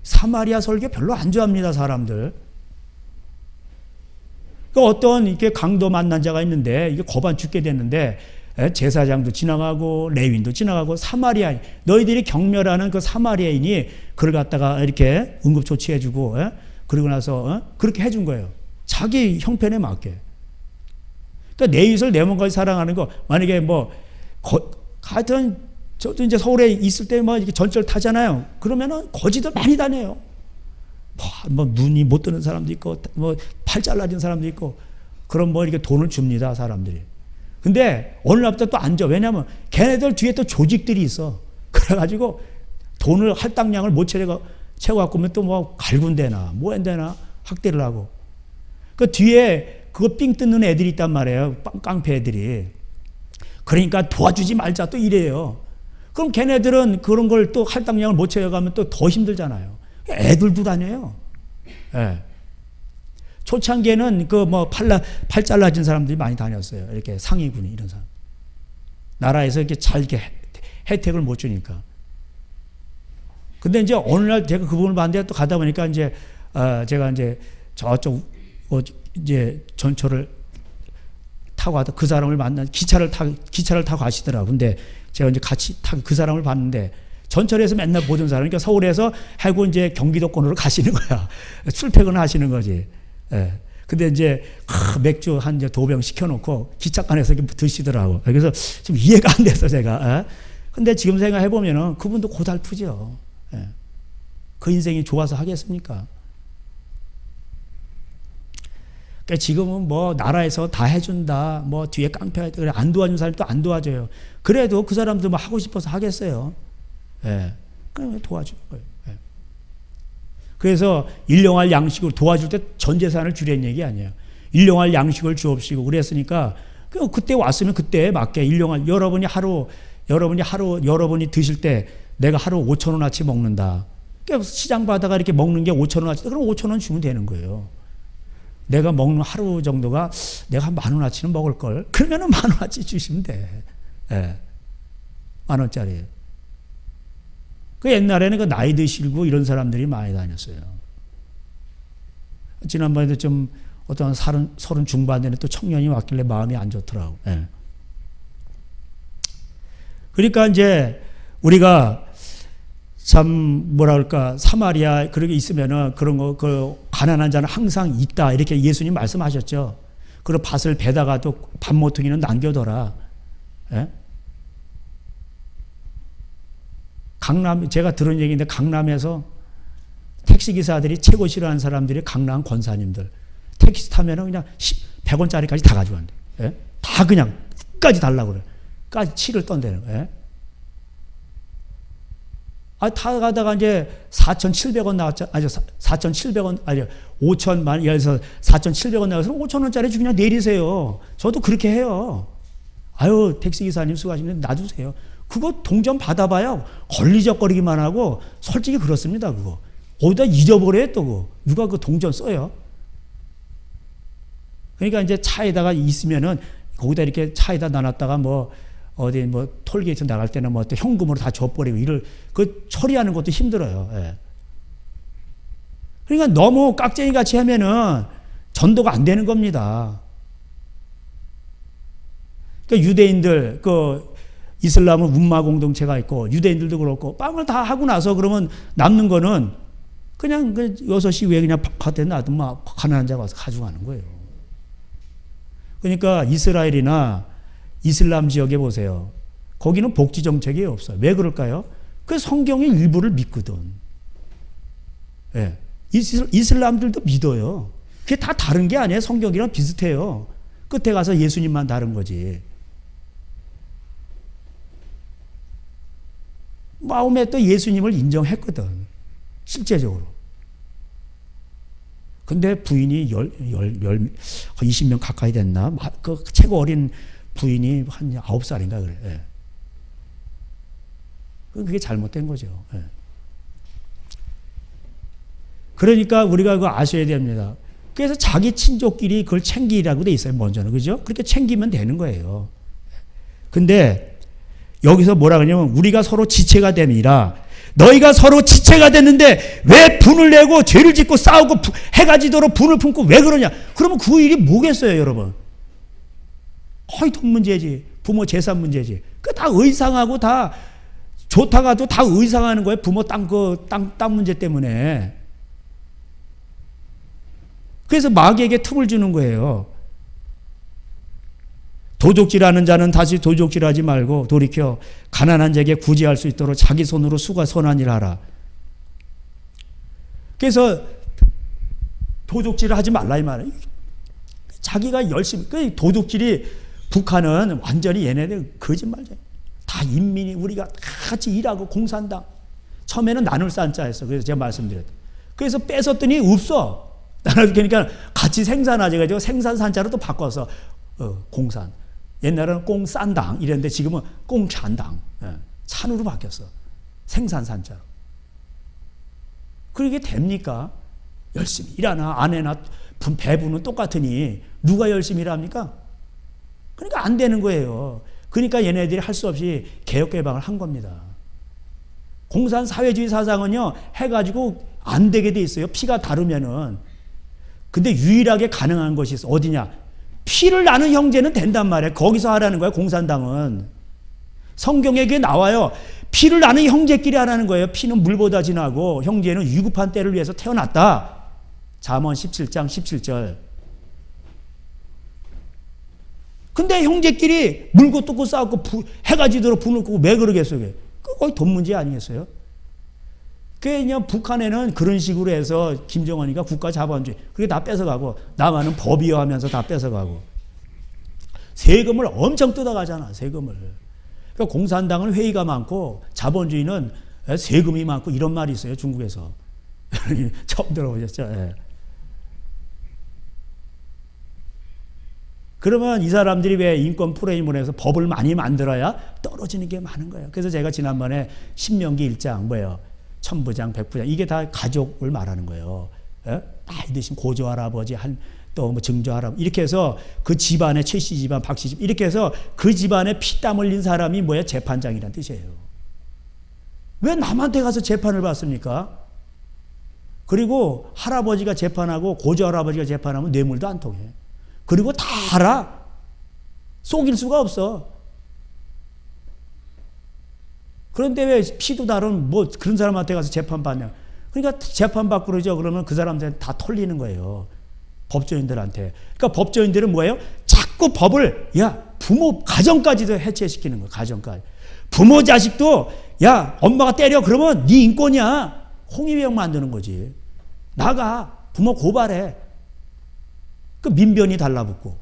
사마리아 설교 별로 안 좋아합니다, 사람들. 어떤 이렇게 강도 만난 자가 있는데 이게 거반 죽게 됐는데 제사장도 지나가고 레위인도 지나가고 사마리아인, 너희들이 경멸하는 그 사마리아인이 그를 갖다가 이렇게 응급조치해주고 그러고 나서 그렇게 해준 거예요. 자기 형편에 맞게. 그러니까 내 이웃을 내 몸까지 사랑하는 거, 만약에 하여튼 저도 이제 서울에 있을 때 이렇게 전철 타잖아요. 그러면은 거지들 많이 다녀요. 눈이 못 뜨는 사람도 있고, 팔 잘라진 사람도 있고, 그럼 이렇게 돈을 줍니다, 사람들이. 근데 어느 날부터 또 안 줘. 왜냐면 걔네들 뒤에 또 조직들이 있어. 그래가지고 돈을 할당량을 못 채워갖고 오면 또 갈군데나 뭐한데나 학대를 하고. 그 뒤에 그거 삥 뜯는 애들이 있단 말이에요. 깡패 애들이. 그러니까 도와주지 말자 또 이래요. 그럼 걔네들은 그런 걸 또 할당량을 못 채워가면 또 더 힘들잖아요. 애들도 다녀요. 예. 초창기에는 팔 잘라진 사람들이 많이 다녔어요. 이렇게 상위군이 이런 사람. 나라에서 이렇게 잘 이렇게 혜택을 못 주니까. 근데 이제 어느 날 제가 그 부분을 봤는데 또 가다 보니까 제가 저쪽 이제 전철을 타고 가다 그 사람을 만난 기차를 타고 가시더라고. 근데 제가 이제 같이 그 사람을 봤는데 전철에서 맨날 보던 사람, 그러니까 서울에서 하고 이제 경기도권으로 가시는 거야. 출퇴근을 하시는 거지. 예. 근데 이제 맥주 한 도병 시켜놓고 기차간에서 이렇게 드시더라고. 그래서 좀 이해가 안 돼서 제가. 예. 근데 지금 생각해 보면은 그분도 고달프죠. 예. 그 인생이 좋아서 하겠습니까? 그러니까 지금은 나라에서 다 해준다, 뒤에 깡패가 그래 안 도와준 사람이 또 안 도와줘요. 그래도 그 사람들 하고 싶어서 하겠어요. 예. 그냥 도와주는 거예요. 예. 그래서 일용할 양식으로 도와줄 때 전 재산을 주려는 얘기 아니에요. 일용할 양식을 주옵시고 그랬으니까 그때 왔으면 그때에 맞게 일용할 여러분이 드실 때 내가 하루 5,000원어치 먹는다. 그러니까 시장 바다가 이렇게 먹는 게 5,000원어치 그럼 5,000원 주면 되는 거예요. 내가 먹는 하루 정도가 내가 한 10,000원어치는 먹을 걸. 그러면은 10,000원어치 주시면 돼. 예. 10,000원짜리. 그 옛날에는 그 나이 드시고 이런 사람들이 많이 다녔어요. 지난번에도 좀 어떤 30 중반에는 또 청년이 왔길래 마음이 안 좋더라고. 예. 그러니까 이제 우리가 참 뭐라 그럴까 사마리아 그렇게 있으면은 그런 거 그 가난한 자는 항상 있다 이렇게 예수님 말씀하셨죠. 그리고 밭을 베다가 또 밥 모퉁이는 남겨둬라. 예? 강남 제가 들은 얘기인데 강남에서 택시 기사들이 최고 싫어하는 사람들이 강남 권사님들 택시 타면은 그냥 100원짜리까지 다 가져간대. 예? 다 그냥 끝까지 달라고 그래. 까지 치를 떤다는 거예요. 타가다가 이제 4,700원 나왔죠. 아니, 4,700원, 아니, 5천만, 예를 들어서 4,700원 나와서 5,000원짜리 그냥 내리세요. 저도 그렇게 해요. 아유, 택시기사님 수고하시는데 놔두세요. 그거 동전 받아봐야 걸리적거리기만 하고, 솔직히 그렇습니다, 그거. 어디다 잊어버려요, 또 그거. 누가 그 동전 써요? 그러니까 이제 차에다가 있으면은, 거기다 이렇게 차에다 놔놨다가 어디 톨게이트 나갈 때는 또 현금으로 다 줘버리고 그 처리하는 것도 힘들어요. 예. 그러니까 너무 깍쟁이 같이 하면은 전도가 안 되는 겁니다. 그러니까 유대인들 이슬람은 운마 공동체가 있고 유대인들도 그렇고 빵을 다 하고 나서 그러면 남는 거는 그냥 6시 후에 그냥 밭에 놔두면 가난한 자가 와서 가져가는 거예요. 그러니까 이스라엘이나 이슬람 지역에 보세요. 거기는 복지 정책이 없어요. 왜 그럴까요? 그 성경의 일부를 믿거든. 예. 이슬람들도 믿어요. 그게 다 다른 게 아니에요. 성경이랑 비슷해요. 끝에 가서 예수님만 다른 거지. 마음에 또 예수님을 인정했거든. 실제적으로. 근데 부인이 20명 가까이 됐나? 그 최고 어린 부인이 한 9살인가 그래. 예. 그게 잘못된 거죠. 예. 그러니까 우리가 그거 아셔야 됩니다. 그래서 자기 친족끼리 그걸 챙기라고 돼 있어요, 먼저는. 그죠? 그렇게 챙기면 되는 거예요. 근데 여기서 뭐라 그러냐면 우리가 서로 지체가 됨이라 너희가 서로 지체가 됐는데 왜 분을 내고 죄를 짓고 싸우고 해가 지도록 분을 품고 왜 그러냐? 그러면 그 일이 뭐겠어요, 여러분? 거의 돈 문제지. 부모 재산 문제지. 그 다 의상하고 다 좋다가도 다 의상하는 거예요. 부모 땅 문제 때문에. 그래서 마귀에게 틈을 주는 거예요. 도적질하는 자는 다시 도적질하지 말고 돌이켜 가난한 자에게 구제할 수 있도록 자기 손으로 수가 선한 일을 하라. 그래서 도적질을 하지 말라 이 말이에요. 자기가 열심히 도적질이 북한은 완전히 얘네들 거짓말이에요. 다 인민이 우리가 같이 일하고 공산당. 처음에는 나눌 산자였어. 그래서 제가 말씀드렸죠. 그래서 뺏었더니 없어. 그러니까 같이 생산하지 가지고 생산산자로 또 바꿔서 공산. 옛날에는 공산당 이랬는데 지금은 공찬당. 찬으로 바뀌었어. 생산산자로. 그게 됩니까? 열심히 일하나 안 해나 배분은 똑같으니 누가 열심히 일합니까? 그러니까 안 되는 거예요. 그러니까 얘네들이 할 수 없이 개혁개방을 한 겁니다. 공산사회주의 사상은요, 해가지고 안 되게 돼 있어요. 피가 다르면은. 근데 유일하게 가능한 것이 있어. 어디냐? 피를 나는 형제는 된단 말이에요. 거기서 하라는 거예요, 공산당은. 성경에 그게 나와요. 피를 나는 형제끼리 하라는 거예요. 피는 물보다 진하고 형제는 위급한 때를 위해서 태어났다. 잠언 17장 17절. 근데 형제끼리 물고 뜯고 싸우고 해가 지도록 분을 끄고 왜 그러겠어요? 거의 돈 문제 아니겠어요? 그냥 북한에는 그런 식으로 해서 김정은이가 국가 자본주의 그게 다 뺏어가고 나가는 법이어하면서 다 뺏어가고 세금을 엄청 뜯어가잖아. 세금을. 그러니까 공산당은 회의가 많고 자본주의는 세금이 많고 이런 말이 있어요. 중국에서. 처음 들어보셨죠? 예. 그러면 이 사람들이 왜 인권 프레임을 해서 법을 많이 만들어야 떨어지는 게 많은 거예요. 그래서 제가 지난번에 신명기 1장 뭐예요? 천부장, 백부장 이게 다 가족을 말하는 거예요. 예? 나이 드신 고조 할아버지 또 뭐 증조 할아버지 이렇게 해서 그 집안의 최씨 집안, 박씨 집안 이렇게 해서 그 집안에 피땀 흘린 사람이 뭐야? 재판장이란 뜻이에요. 왜 남한테 가서 재판을 받습니까? 그리고 할아버지가 재판하고 고조 할아버지가 재판하면 뇌물도 안 통해. 그리고 다 알아. 속일 수가 없어. 그런데 왜 피도 다른 뭐 그런 사람한테 가서 재판받냐. 그러니까 재판받고 그러죠. 그러면 그 사람들한테 다 털리는 거예요. 법조인들한테. 그러니까 법조인들은 뭐예요? 자꾸 법을 부모 가정까지도 해체시키는 거예요. 가정까지. 부모 자식도 엄마가 때려 그러면 네 인권이야. 홍위병 만드는 거지. 나가. 부모 고발해. 그 민변이 달라붙고.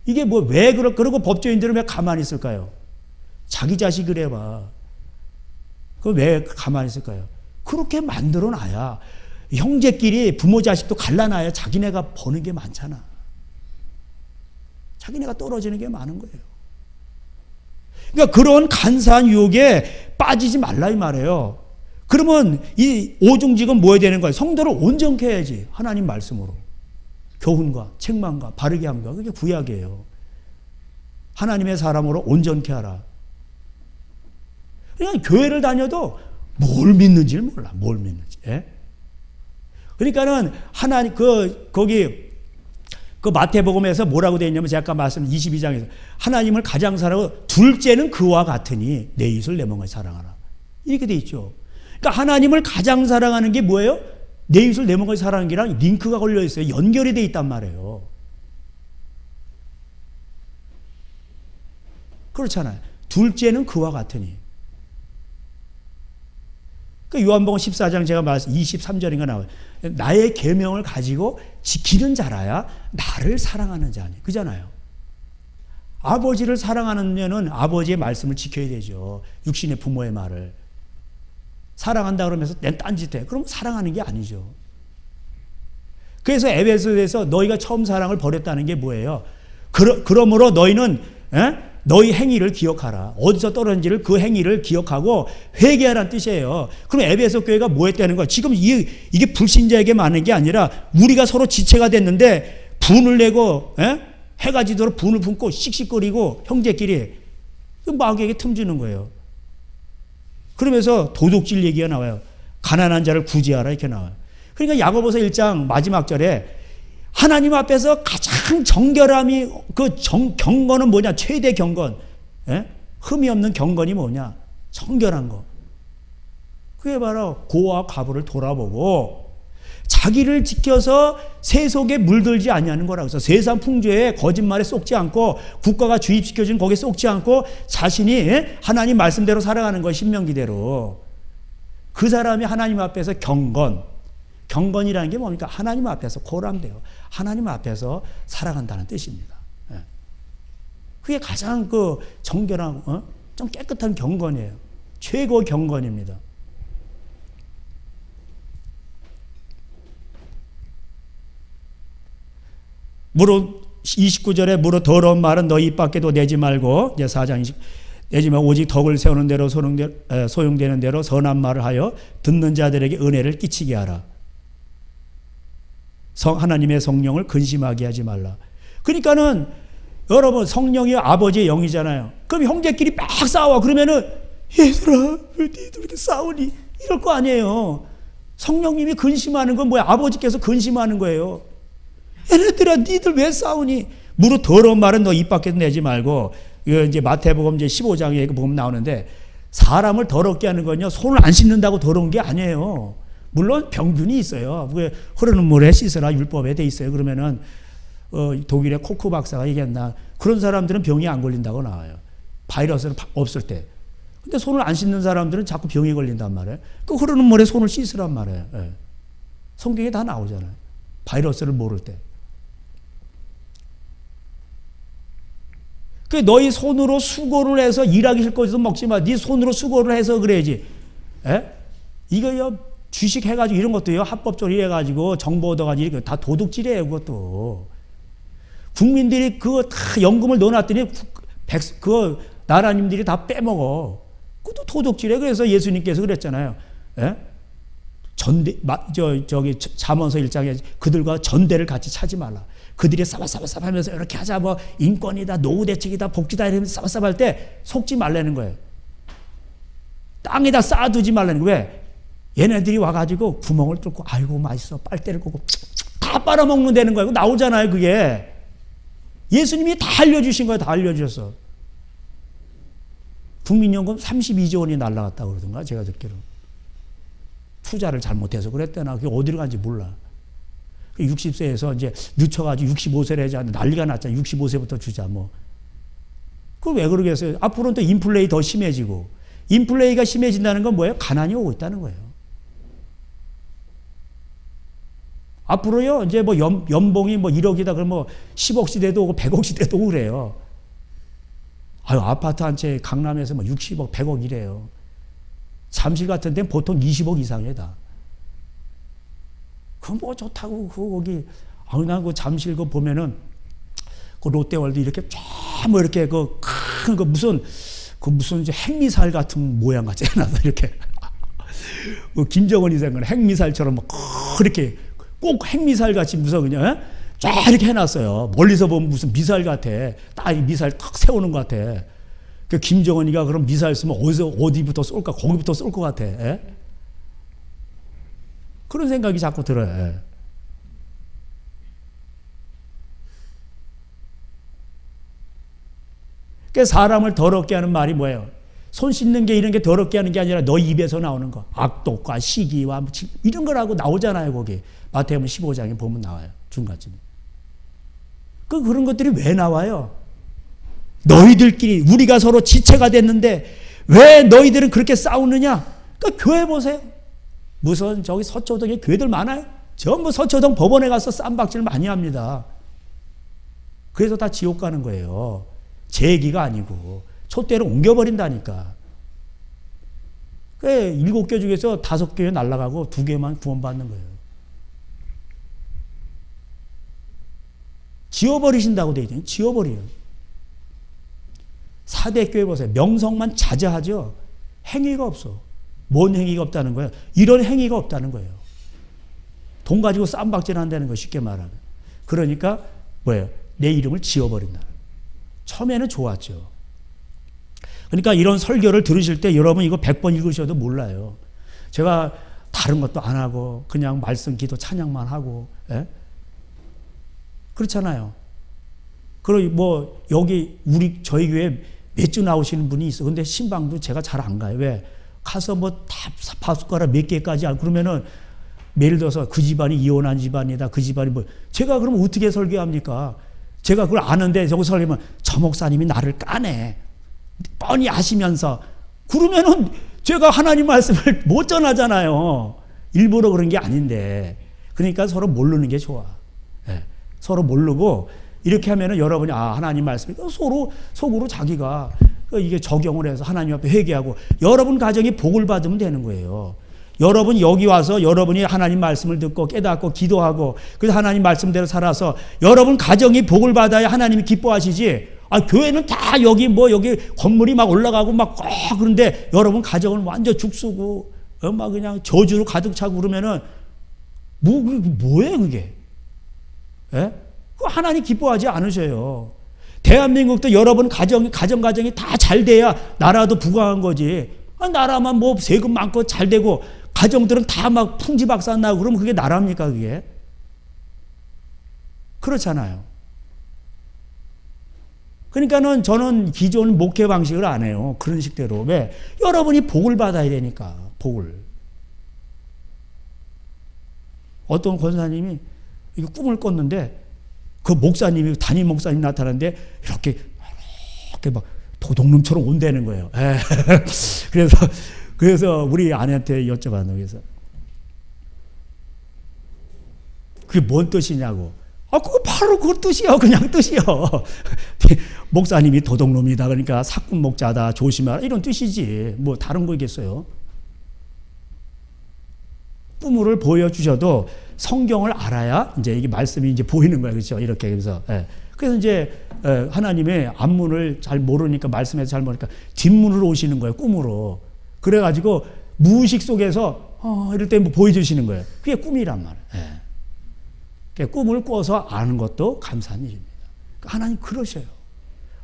이게 뭐 왜 그러고 법조인들은 왜 가만히 있을까요? 자기 자식을 해봐. 그 왜 가만히 있을까요? 그렇게 만들어 놔야 형제끼리 부모 자식도 갈라놔야 자기네가 버는 게 많잖아. 자기네가 떨어지는 게 많은 거예요. 그러니까 그런 간사한 유혹에 빠지지 말라 이 말이에요. 그러면 이 오중직은 뭐 해야 되는 거예요? 성도를 온전케 해야지. 하나님 말씀으로. 교훈과 책망과 바르게 함과 그게 구약이에요. 하나님의 사람으로 온전케 하라. 그냥 교회를 다녀도 뭘 믿는지를 몰라. 뭘 믿는지. 예? 그러니까는 하나님 거기 그 마태복음에서 뭐라고 되어 있냐면 제가 아까 말씀 22장에서 하나님을 가장 사랑하고 둘째는 그와 같으니 내 이웃을 내 몸같이 사랑하라. 이렇게 돼 있죠. 그러니까 하나님을 가장 사랑하는 게 뭐예요? 내 이웃을 내 몸같이 사랑하는 게랑 링크가 걸려 있어요. 연결이 돼 있단 말이에요. 그렇잖아요. 둘째는 그와 같으니. 그 요한복음 14장 제가 말씀 23절인가 나와요. 나의 계명을 가지고 지키는 자라야 나를 사랑하는 자니. 그잖아요. 아버지를 사랑하는 자는 아버지의 말씀을 지켜야 되죠. 육신의 부모의 말을. 사랑한다 그러면서 내 딴짓해. 그럼 사랑하는 게 아니죠. 그래서 에베소에서 너희가 처음 사랑을 버렸다는 게 뭐예요? 그러므로 너희는 너희 행위를 기억하라. 어디서 떨어진지를 그 행위를 기억하고 회개하라는 뜻이에요. 그럼 에베소 교회가 뭐 했다는 거야? 지금 이게 불신자에게 많은 게 아니라 우리가 서로 지체가 됐는데 분을 내고 해가 지도록 분을 품고 씩씩거리고 형제끼리 마귀에게 틈주는 거예요. 그러면서 도둑질 얘기가 나와요. 가난한 자를 구제하라 이렇게 나와요. 그러니까 야고보서 1장 마지막 절에 하나님 앞에서 가장 정결함이 경건은 뭐냐? 최대 경건. 흠이 없는 경건이 뭐냐? 정결한 거. 그게 바로 고와 과부를 돌아보고 자기를 지켜서 세속에 물들지 아니하는 거라고 해서 세상 풍조에 거짓말에 속지 않고 국가가 주입시켜준 거기에 속지 않고 자신이 하나님 말씀대로 살아가는 거 신명기대로. 그 사람이 하나님 앞에서 경건이라는 게 뭡니까? 하나님 앞에서 고람돼요. 하나님 앞에서 살아간다는 뜻입니다. 그게 가장 정결하고 좀 깨끗한 경건이에요. 최고 경건입니다. 무릇 29절에 무릇 더러운 말은 너희 입 밖에도 내지 말고 이제 4장 20 내지 말고 오직 덕을 세우는 대로 소용되는 대로 선한 말을 하여 듣는 자들에게 은혜를 끼치게 하라. 하나님의 성령을 근심하게 하지 말라. 그러니까는 여러분 성령이 아버지의 영이잖아요. 그럼 형제끼리 막 싸워. 그러면은 얘들아 왜 니들 이렇게 싸우니? 이럴 거 아니에요. 성령님이 근심하는 건 뭐야? 아버지께서 근심하는 거예요. 얘네들아 니들 왜 싸우니? 무릇 더러운 말은 너 입 밖에서 내지 말고. 이거 이제 마태복음 이제 15장에 보면 나오는데 사람을 더럽게 하는 건요 손을 안 씻는다고 더러운 게 아니에요. 물론 병균이 있어요. 흐르는 물에 씻으라 율법에 돼 있어요. 그러면은 독일의 코크 박사가 얘기했나 그런 사람들은 병이 안 걸린다고 나와요. 바이러스는 없을 때. 근데 손을 안 씻는 사람들은 자꾸 병이 걸린단 말이에요. 그 흐르는 물에 손을 씻으란 말이에요. 예. 성경에 다 나오잖아요. 바이러스를 모를 때. 그 너희 손으로 수고를 해서 일하기 싫거든 먹지 마. 네 손으로 수고를 해서 그래야지. 예? 이거요 주식 해가지고 이런 것도요 합법적으로 해가지고 정보 얻어가지고 다 도둑질이에요. 그것도 국민들이 그거 다 연금을 넣어놨더니 그 나라님들이 다 빼먹어. 그것도 도둑질해. 그래서 예수님께서 그랬잖아요. 예? 저기 잠언서 1장에 그들과 전대를 같이 차지 말라. 그들이 싸바싸바싸 하면서 이렇게 하자, 뭐 인권이다, 노후 대책이다, 복지다 이러면서 싸바싸바 할 때 속지 말라는 거예요. 땅에다 쌓아두지 말라는 거예요. 왜? 얘네들이 와가지고 구멍을 뚫고 아이고 맛있어 빨대를 꽂고 다 빨아먹는다는 거예요. 나오잖아요 그게. 예수님이 다 알려주신 거예요. 다 알려주셨어. 국민연금 32조 원이 날라갔다고 그러던가 제가 듣기로. 투자를 잘못해서 그랬대나. 그게 어디로 간지 몰라. 60세에서 이제 늦춰가지고 65세를 하자. 난리가 났잖아. 65세부터 주자 뭐. 그걸 왜 그러겠어요? 앞으로는 또 인플레이 더 심해지고. 인플레이가 심해진다는 건 뭐예요? 가난이 오고 있다는 거예요. 앞으로요, 이제 뭐 연봉이 뭐 1억이다 그러면 뭐 10억 시대도 오고 100억 시대도 오고 그래요. 아유, 아파트 한 채 강남에서 뭐 60억, 100억 이래요. 잠실 같은 데는 보통 20억 이상이다. 그건 뭐 좋다고, 거기. 아유, 난 그 잠실 그 보면은 그 롯데월드 이렇게 쫙 뭐 이렇게 그 큰 그 무슨 이제 핵미사일 같은 모양 같이 해놔서 이렇게. 뭐 김정은이 생각하는 핵미사일처럼 뭐 그렇게 꼭 핵미사일 같이 무슨 그냥 쫙 이렇게 해놨어요. 멀리서 보면 무슨 미사일 같아. 딱 이 미사일 탁 세우는 것 같아. 그 김정은이가 그럼 미사일 쓰면 어디부터 쏠까? 거기부터 쏠 것 같아. 에? 그런 생각이 자꾸 들어요. 그 사람을 더럽게 하는 말이 뭐예요? 손 씻는 게 이런 게 더럽게 하는 게 아니라 너 입에서 나오는 거. 악독과 시기와 이런 거라고 나오잖아요. 거기 마태복음 15장에 보면 나와요. 중간쯤에. 그런 것들이 왜 나와요? 너희들끼리 우리가 서로 지체가 됐는데 왜 너희들은 그렇게 싸우느냐? 그러니까 교회 보세요. 무슨 저기 서초동에 교회들 많아요. 전부 서초동 법원에 가서 쌈박질 많이 합니다. 그래서 다 지옥 가는 거예요. 제 얘기가 아니고 촛대를 옮겨버린다니까. 7개 중에서 5개 날아가고 2개만 구원받는 거예요. 지워버리신다고 돼 있더니 지워버려요. 4대 교회 보세요. 명성만 자자하죠. 행위가 없어. 뭔 행위가 없다는 거예요? 이런 행위가 없다는 거예요. 돈 가지고 쌈박질 한다는 거 쉽게 말하면. 그러니까 뭐예요? 내 이름을 지워버린다. 처음에는 좋았죠. 그러니까 이런 설교를 들으실 때 여러분 이거 100번 읽으셔도 몰라요. 제가 다른 것도 안 하고 그냥 말씀, 기도, 찬양만 하고. 예? 그렇잖아요. 그리고 뭐 여기 저희 교회 몇 주 나오시는 분이 있어. 근데 신방도 제가 잘 안 가요. 왜? 가서 뭐 다 밥숟가락 몇 개까지 안 그러면은 예를 들어서 그 집안이 이혼한 집안이다. 그 집안이 뭐 제가 그럼 어떻게 설교합니까? 제가 그걸 아는데 저거 설교하면 저 목사님이 나를 까네. 뻔히 아시면서 그러면은 제가 하나님 말씀을 못 전하잖아요. 일부러 그런 게 아닌데. 그러니까 서로 모르는 게 좋아. 네. 서로 모르고 이렇게 하면은 여러분이 하나님 말씀이 서로 속으로 자기가 이게 적용을 해서 하나님 앞에 회개하고 여러분 가정이 복을 받으면 되는 거예요. 여러분 여기 와서 여러분이 하나님 말씀을 듣고 깨닫고 기도하고 그래서 하나님 말씀대로 살아서 여러분 가정이 복을 받아야 하나님이 기뻐하시지. 교회는 다 여기 건물이 막 올라가고 막 그런데 여러분 가정은 완전 죽쓰고 막 그냥 저주로 가득 차고 그러면은 뭐예요 그게? 예? 하나님 기뻐하지 않으셔요. 대한민국도 여러분 가정이 다 잘 돼야 나라도 부강한 거지. 나라만 뭐 세금 많고 잘 되고 가정들은 다 막 풍지박산 나고 그러면 그게 나라입니까 그게? 그렇잖아요. 그러니까는 저는 기존 목회 방식을 안 해요. 그런 식대로. 왜? 여러분이 복을 받아야 되니까. 복을. 어떤 권사님이 꿈을 꿨는데 그 목사님이 담임 목사님 나타났는데 이렇게 막 도둑놈처럼 온다는 거예요. 그래서 우리 아내한테 여쭤봤는데 그래서 그게 뭔 뜻이냐고. 그거 바로 그 뜻이요. 그냥 뜻이요. 목사님이 도둑놈이다. 그러니까 사꾼 목자다. 조심하라. 이런 뜻이지. 뭐 다른 거겠어요. 꿈을 보여주셔도 성경을 알아야 이제 이게 말씀이 이제 보이는 거예요. 그렇죠? 이렇게 그래서 그래서 이제 하나님의 앞문을 잘 모르니까 말씀에서 잘 모르니까 뒷문으로 오시는 거예요. 꿈으로. 그래가지고 무의식 속에서 이럴 때 뭐 보여주시는 거예요. 그게 꿈이란 말이에요. 그러니까 꿈을 꿔서 아는 것도 감사한 일입니다. 그러니까 하나님 그러셔요.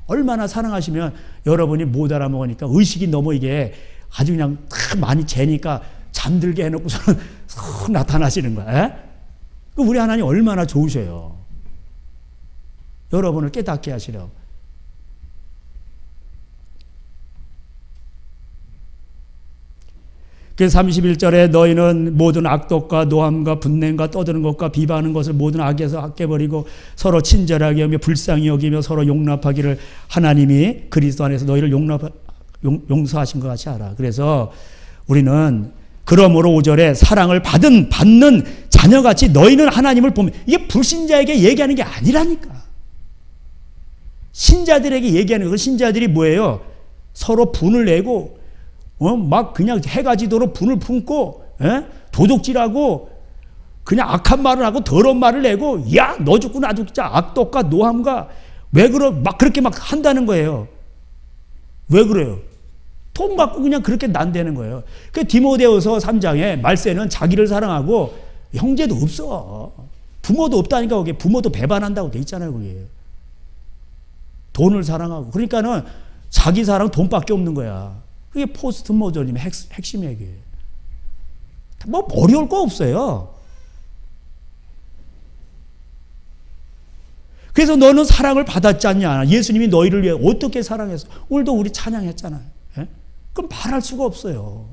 얼마나 사랑하시면 여러분이 못 알아먹으니까 의식이 너무 이게 아주 그냥 많이 재니까 잠들게 해놓고서는 나타나시는 거야. 우리 하나님 얼마나 좋으셔요. 여러분을 깨닫게 하시려고. 그래서 31절에 너희는 모든 악독과 노함과 분냄과 떠드는 것과 비방하는 것을 모든 악에서 아껴버리고 서로 친절하게 하며 불쌍히 여기며 서로 용납하기를 하나님이 그리스도 안에서 너희를 용서하신 것 같이 알아. 그래서 우리는 그러므로 5절에 사랑을 받는 자녀같이 너희는 하나님을 보면, 이게 불신자에게 얘기하는 게 아니라니까. 신자들에게 얘기하는 거. 신자들이 뭐예요? 서로 분을 내고 막 그냥 해가 지도록 분을 품고 도둑질하고 그냥 악한 말을 하고 더러운 말을 내고, 야 너 죽고 나 죽자, 악독과 노함과 막 그렇게 막 한다는 거예요. 왜 그래요? 돈 받고 그냥 그렇게 난다는 거예요. 그 디모데후서 3장에 말세는 자기를 사랑하고 형제도 없어. 부모도 없다니까. 거기에 부모도 배반한다고 돼 있잖아요. 거기에 돈을 사랑하고. 그러니까는 자기 사랑 돈밖에 없는 거야. 그게 포스트 모더니즘의 핵심 얘기예요. 뭐 어려울 거 없어요. 그래서 너는 사랑을 받았지 않냐. 예수님이 너희를 위해 어떻게 사랑했어. 오늘도 우리 찬양했잖아요. 예? 그럼 말할 수가 없어요.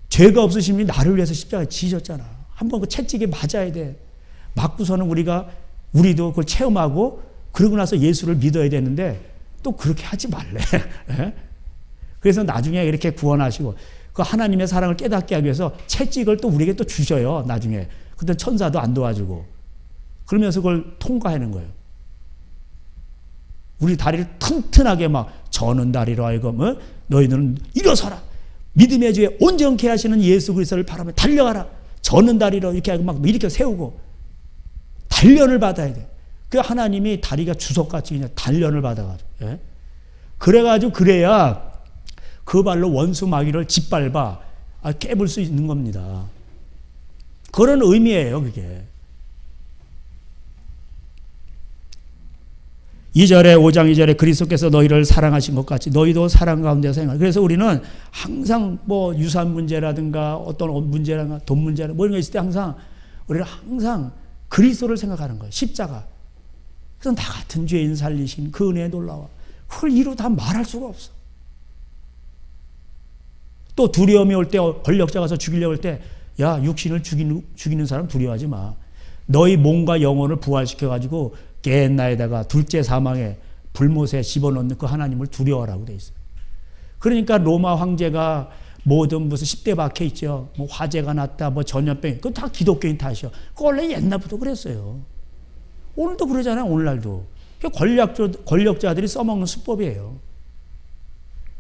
죄가 없으신 분이 나를 위해서 십자가에 지셨잖아. 한번 그 채찍에 맞아야 돼. 맞고서는 우리도 그걸 체험하고 그러고 나서 예수를 믿어야 되는데 또 그렇게 하지 말래. 예? 그래서 나중에 이렇게 구원하시고 그 하나님의 사랑을 깨닫게 하기 위해서 채찍을 또 우리에게 또 주셔요. 나중에. 그때 천사도 안 도와주고. 그러면서 그걸 통과하는 거예요. 우리 다리를 튼튼하게 막 저는 다리로 하여금 너희들은 일어서라. 믿음의 주에 온전케 하시는 예수 그리스도를 바라며 달려가라. 저는 다리로 이렇게 하고 막 이렇게 세우고 단련을 받아야 돼. 그 하나님이 다리가 주석같이 그냥 단련을 받아가지고. 예? 그래가지고 그래야 그 발로 원수 마귀를 짓밟아 깨물 수 있는 겁니다. 그런 의미예요, 그게. 2절에 5장 2절에 그리스도께서 너희를 사랑하신 것 같이 너희도 사랑 가운데서 행하라. 그래서 우리는 항상 뭐 유산 문제라든가 어떤 문제라든가 돈 문제라든가 뭐 이런 거 있을 때 항상 우리는 항상 그리스도를 생각하는 거예요. 십자가. 그래서 나 같은 죄인 살리신 그 은혜에 놀라워. 그걸 이루 다 말할 수가 없어. 또 두려움이 올 때 권력자 가서 죽이려고 할 때 야 육신을 죽이는 사람 두려워하지 마. 너희 몸과 영혼을 부활시켜가지고 겟나에다가 둘째 사망에 불못에 집어넣는 그 하나님을 두려워하라고 돼 있어요. 그러니까 로마 황제가 모든 무슨 10대 박혀 있죠. 뭐 화재가 났다, 뭐 전염병, 그건 다 기독교인 탓이요. 그거 원래 옛날부터 그랬어요. 오늘도 그러잖아요. 오늘날도. 권력자들이 써먹는 수법이에요.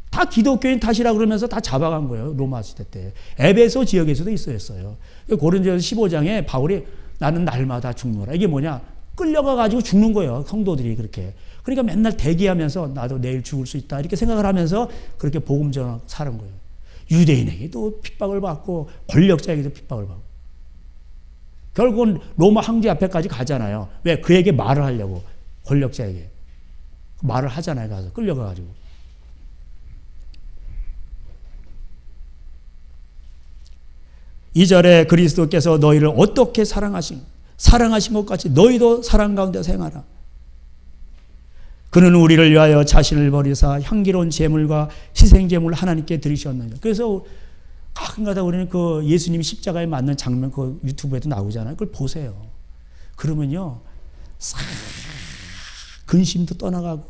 다 기독교인 탓이라 그러면서 다 잡아간 거예요. 로마 시대 때. 에베소 지역에서도 있었어요. 고린도전서 15장에 바울이 나는 날마다 죽노라. 이게 뭐냐? 끌려가 가지고 죽는 거예요. 성도들이 그렇게. 그러니까 맨날 대기하면서 나도 내일 죽을 수 있다. 이렇게 생각을 하면서 그렇게 복음 전하고 사는 거예요. 유대인에게도 핍박을 받고 권력자에게도 핍박을 받고. 결국은 로마 황제 앞에까지 가잖아요. 왜? 그에게 말을 하려고. 권력자에게. 말을 하잖아요. 가서 끌려가 가지고. 이 절에 그리스도께서 너희를 어떻게 사랑하신 것 같이 너희도 사랑 가운데 생활하라. 그는 우리를 위하여 자신을 버리사 향기로운 제물과 희생제물을 하나님께 드리셨느니라. 그래서 가끔가다 우리는 그 예수님이 십자가에 맞는 장면 그 유튜브에도 나오잖아요. 그걸 보세요. 그러면요, 싹 근심도 떠나가고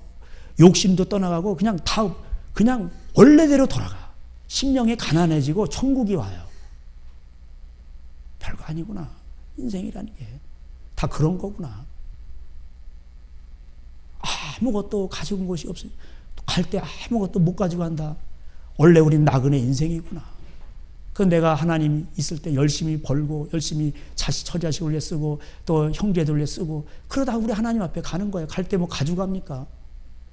욕심도 떠나가고 그냥 원래대로 돌아가. 심령이 가난해지고 천국이 와요. 별거 아니구나. 인생이라는 게 다 그런 거구나. 아무것도 가지고 온 것이 없어요. 갈 때 아무것도 못 가지고 간다. 원래 우린 나그네 인생이구나. 그 내가 하나님 있을 때 열심히 벌고 열심히 처자식을 위해 쓰고 또 형제들 위해 쓰고 그러다가 우리 하나님 앞에 가는 거예요. 갈 때 뭐 가져갑니까?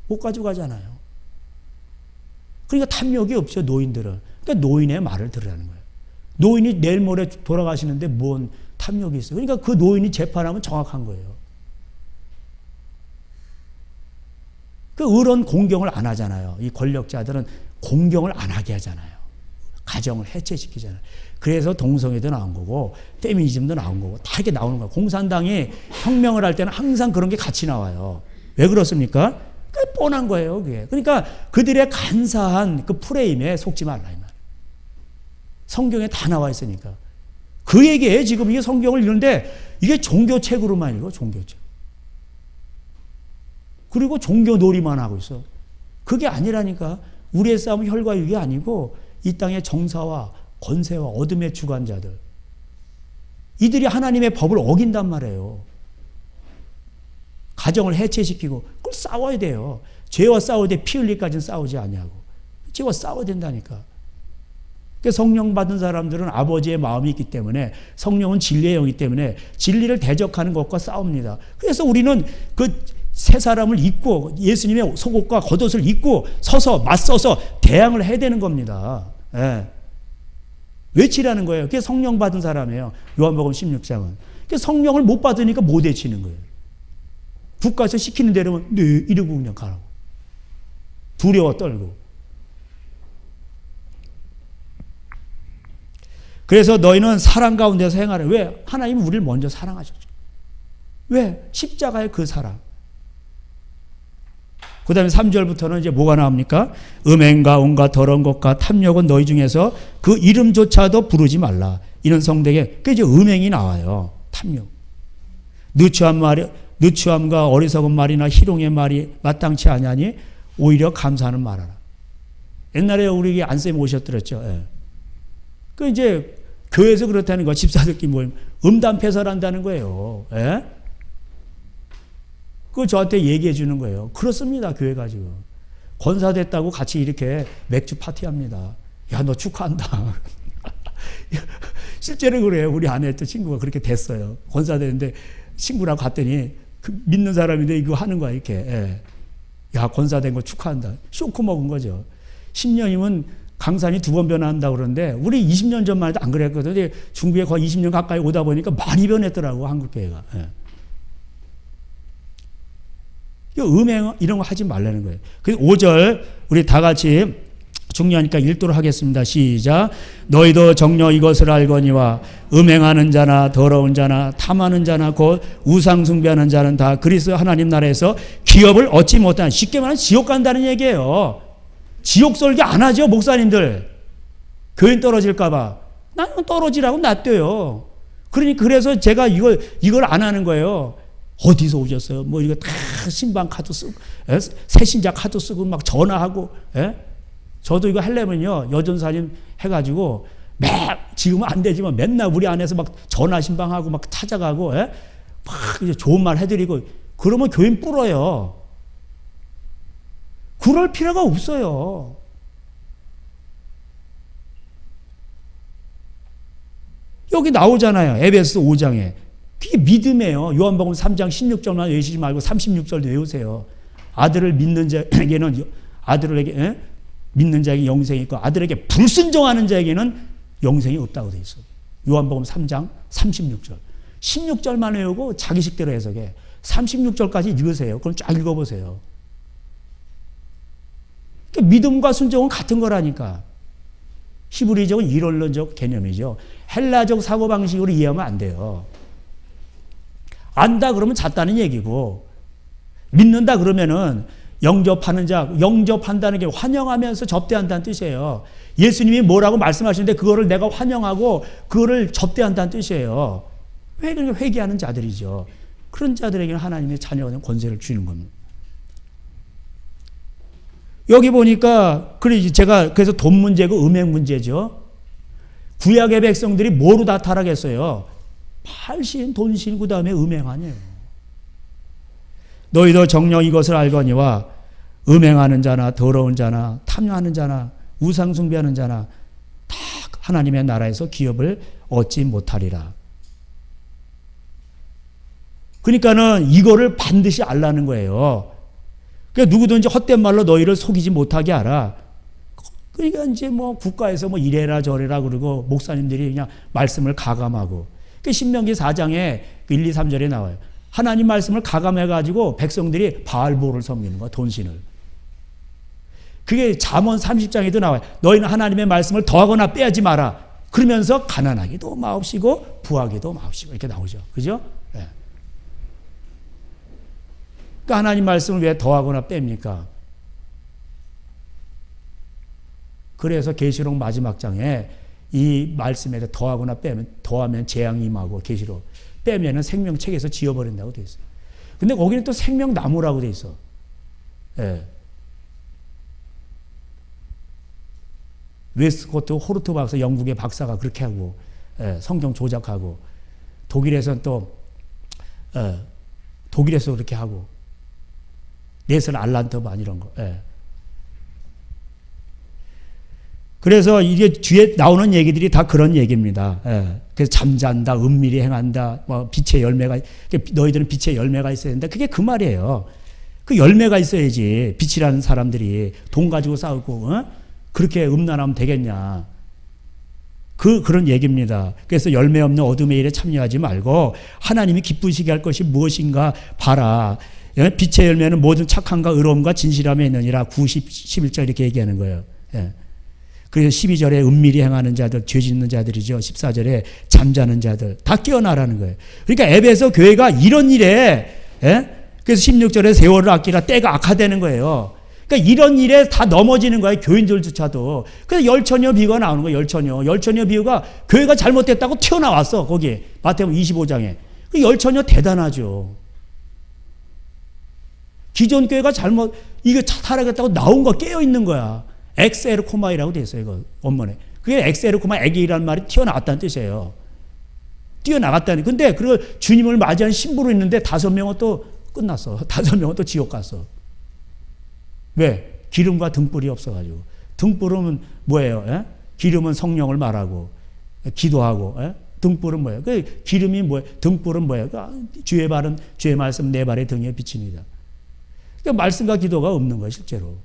못 가져가잖아요. 그러니까 탐욕이 없죠, 노인들은. 그러니까 노인의 말을 들으라는 거예요. 노인이 내일 모레 돌아가시는데 뭔 탐욕이 있어요. 그러니까 그 노인이 재판하면 정확한 거예요. 그 어른 공경을 안 하잖아요. 이 권력자들은 공경을 안 하게 하잖아요. 가정을 해체시키잖아요. 그래서 동성애도 나온 거고 페미니즘도 나온 거고 다 이렇게 나오는 거예요. 공산당이 혁명을 할 때는 항상 그런 게 같이 나와요. 왜 그렇습니까? 그 뻔한 거예요, 그게. 그러니까 그들의 간사한 그 프레임에 속지 말라 이 말이에요. 성경에 다 나와 있으니까. 그에게 지금 이게 성경을 읽는데 이게 종교책으로만 읽어, 종교책. 그리고 종교놀이만 하고 있어. 그게 아니라니까. 우리의 싸움은 혈과 육이 아니고 이 땅의 정사와 권세와 어둠의 주관자들. 이들이 하나님의 법을 어긴단 말이에요. 가정을 해체시키고 그걸 싸워야 돼요. 죄와 싸워야 돼. 피 흘리까지는 싸우지 않냐고. 죄와 싸워야 된다니까. 성령 받은 사람들은 아버지의 마음이 있기 때문에 성령은 진리의 영이기 때문에 진리를 대적하는 것과 싸웁니다. 그래서 우리는 그 새 사람을 입고 예수님의 속옷과 겉옷을 입고 서서 맞서서 대항을 해야 되는 겁니다. 예. 외치라는 거예요. 그게 성령 받은 사람이에요. 요한복음 16장은. 성령을 못 받으니까 못 외치는 거예요. 국가에서 시키는 대로면 네 이러고 그냥 가라고. 두려워 떨고. 그래서 너희는 사랑 가운데서 행하라. 왜? 하나님은 우리를 먼저 사랑하셨죠. 왜? 십자가의 그 사랑. 그 다음에 3절부터는 이제 뭐가 나옵니까? 음행과 온갖 더러운 것과 탐욕은 너희 중에서 그 이름조차도 부르지 말라. 이런 성되게 그 이제 음행이 나와요. 탐욕. 느추함과 어리석은 말이나 희롱의 말이 마땅치 아니하니 오히려 감사하는 말하라. 옛날에 우리 안쌤 오셨더랬죠. 예. 그 이제 교회에서 그렇다는 거, 집사들끼리 모이면 음담패설한다는 거예요. 예? 그거 저한테 얘기해 주는 거예요. 그렇습니다. 교회 가지고. 권사됐다고 같이 이렇게 맥주 파티합니다. 야, 너 축하한다. 실제로 그래요. 우리 아내 또 친구가 그렇게 됐어요. 권사됐는데 친구랑 갔더니 그 믿는 사람인데 이거 하는 거야, 이렇게. 예. 야, 권사된 거 축하한다. 쇼크 먹은 거죠. 10년이면 강산이 2번 변한다고 그러는데 우리 20년 전만 해도 안 그랬거든요. 중국에 거의 20년 가까이 오다 보니까 많이 변했더라고, 한국교회가. 예. 음행 이런 거 하지 말라는 거예요. 그래서 5절 우리 다 같이 중요하니까 읽도록 하겠습니다. 시작. 너희도 정녕 이것을 알거니와 음행하는 자나 더러운 자나 탐하는 자나 곧 우상 숭배하는 자는 다 그리스도 하나님 나라에서 기업을 얻지 못하는, 쉽게 말하면 지옥 간다는 얘기예요. 지옥 설교 안 하죠, 목사님들. 교인 떨어질까 봐. 나는 떨어지라고 놔둬요. 그러니까 그래서 제가 이걸 안 하는 거예요. 어디서 오셨어요? 뭐 이거 다 신방 카드 쓰고, 새신자 카드 쓰고 막 전화하고, 예? 저도 이거 하려면요, 여전사님 해가지고, 지금은 안 되지만 맨날 우리 안에서 막 전화 신방하고 막 찾아가고, 예? 막 이제 좋은 말 해드리고, 그러면 교인 불어요. 그럴 필요가 없어요. 여기 나오잖아요. 에베소 5장에. 그게 믿음이에요. 요한복음 3장 16절만 외우시지 말고 36절도 외우세요. 아들을 믿는 자에게는 아들에게 믿는 자에게 영생이 있고 아들에게 불순종하는 자에게는 영생이 없다고 돼 있어요. 요한복음 3장 36절. 16절만 외우고 자기식대로 해석해. 36절까지 읽으세요. 그럼 쫙 읽어보세요. 그러니까 믿음과 순종은 같은 거라니까. 히브리적은 이론론적 개념이죠. 헬라적 사고방식으로 이해하면 안 돼요. 안다 그러면 잤다는 얘기고, 믿는다 그러면은 영접하는 자, 영접한다는 게 환영하면서 접대한다는 뜻이에요. 예수님이 뭐라고 말씀하시는데 그거를 내가 환영하고 그거를 접대한다는 뜻이에요. 왜 그렇게 회개하는 자들이죠. 그런 자들에게는 하나님의 자녀가 된 권세를 주는 겁니다. 여기 보니까 제가 그래서 돈 문제고 음행 문제죠. 구약의 백성들이 뭐로 다 타락했어요? 팔신, 돈신, 그 다음에 음행 아니에요. 너희도 정녕 이것을 알거니와 음행하는 자나 더러운 자나 탐하는 자나 우상 숭배하는 자나 다 하나님의 나라에서 기업을 얻지 못하리라. 그러니까는 이거를 반드시 알라는 거예요. 그러니까 누구든지 헛된 말로 너희를 속이지 못하게 하라. 그러니까 이제 뭐 국가에서 뭐 이래라 저래라 그러고 목사님들이 그냥 말씀을 가감하고. 그 신명기 4장에 1, 2, 3절에 나와요. 하나님 말씀을 가감해가지고 백성들이 바알보를 섬기는 거야, 돈신을. 그게 잠언 30장에도 나와요. 너희는 하나님의 말씀을 더하거나 빼지 마라. 그러면서 가난하기도 마옵시고 부하기도 마옵시고 이렇게 나오죠. 그죠? 네. 그러니까 하나님 말씀을 왜 더하거나 뺍니까? 그래서 계시록 마지막 장에 이 말씀에 더하거나 빼면, 더하면 재앙이 임하고 계시록, 빼면은 생명책에서 지워버린다고 돼 있어요. 근데 거기는 또 생명나무라고 돼 있어. 예. 웨스트코트 호르트 박사, 영국의 박사가 그렇게 하고, 예, 성경 조작하고, 독일에서는 또, 독일에서 그렇게 하고, 네슬 알란트반 이런 거. 예. 그래서 이게 뒤에 나오는 얘기들이 다 그런 얘기입니다. 예. 그래서 잠잔다, 은밀히 행한다, 뭐 빛의 열매가, 너희들은 빛의 열매가 있어야 된다. 그게 그 말이에요. 그 열매가 있어야지. 빛이라는 사람들이 돈 가지고 싸우고, 그렇게 음란하면 되겠냐. 그런 얘기입니다. 그래서 열매 없는 어둠의 일에 참여하지 말고 하나님이 기쁘시게 할 것이 무엇인가 봐라. 예? 빛의 열매는 모든 착함과 의로움과 진실함에 있느니라. 9, 10, 11절 이렇게 얘기하는 거예요. 예. 그래서 12절에 은밀히 행하는 자들, 죄 짓는 자들이죠. 14절에 잠자는 자들 다 깨어나라는 거예요. 그러니까 에베소 교회가 이런 일에, 예? 그래서 16절에 세월을 아끼라 때가 악화되는 거예요. 그러니까 이런 일에 다 넘어지는 거예요. 교인들조차도. 그래서 열처녀 비유가 나오는 거예요. 열처녀 비유가 교회가 잘못됐다고 튀어나왔어. 거기 마태복음 25장에. 그 열처녀 대단하죠. 기존 교회가 잘못 이거 타락했다고 나온 거 깨어 있는 거야. 엑스에르코마이라고 돼 있어요. 이거 원문에. 그게 엑스에르코마, 애기라는 말이 튀어나왔다는 뜻이에요. 뛰어나갔다니. 근데 그 주님을 맞이한 신부로 있는데 5명은 또 끝났어. 5명은 또 지옥 갔어. 왜? 기름과 등불이 없어가지고. 등불은 뭐예요? 에? 기름은 성령을 말하고 기도하고, 에? 등불은 뭐예요? 그 기름이 뭐예요? 등불은 뭐예요? 주의 발은 주의 말씀 내 발의 등에 비칩니다. 그러니까 말씀과 기도가 없는 거예요, 실제로.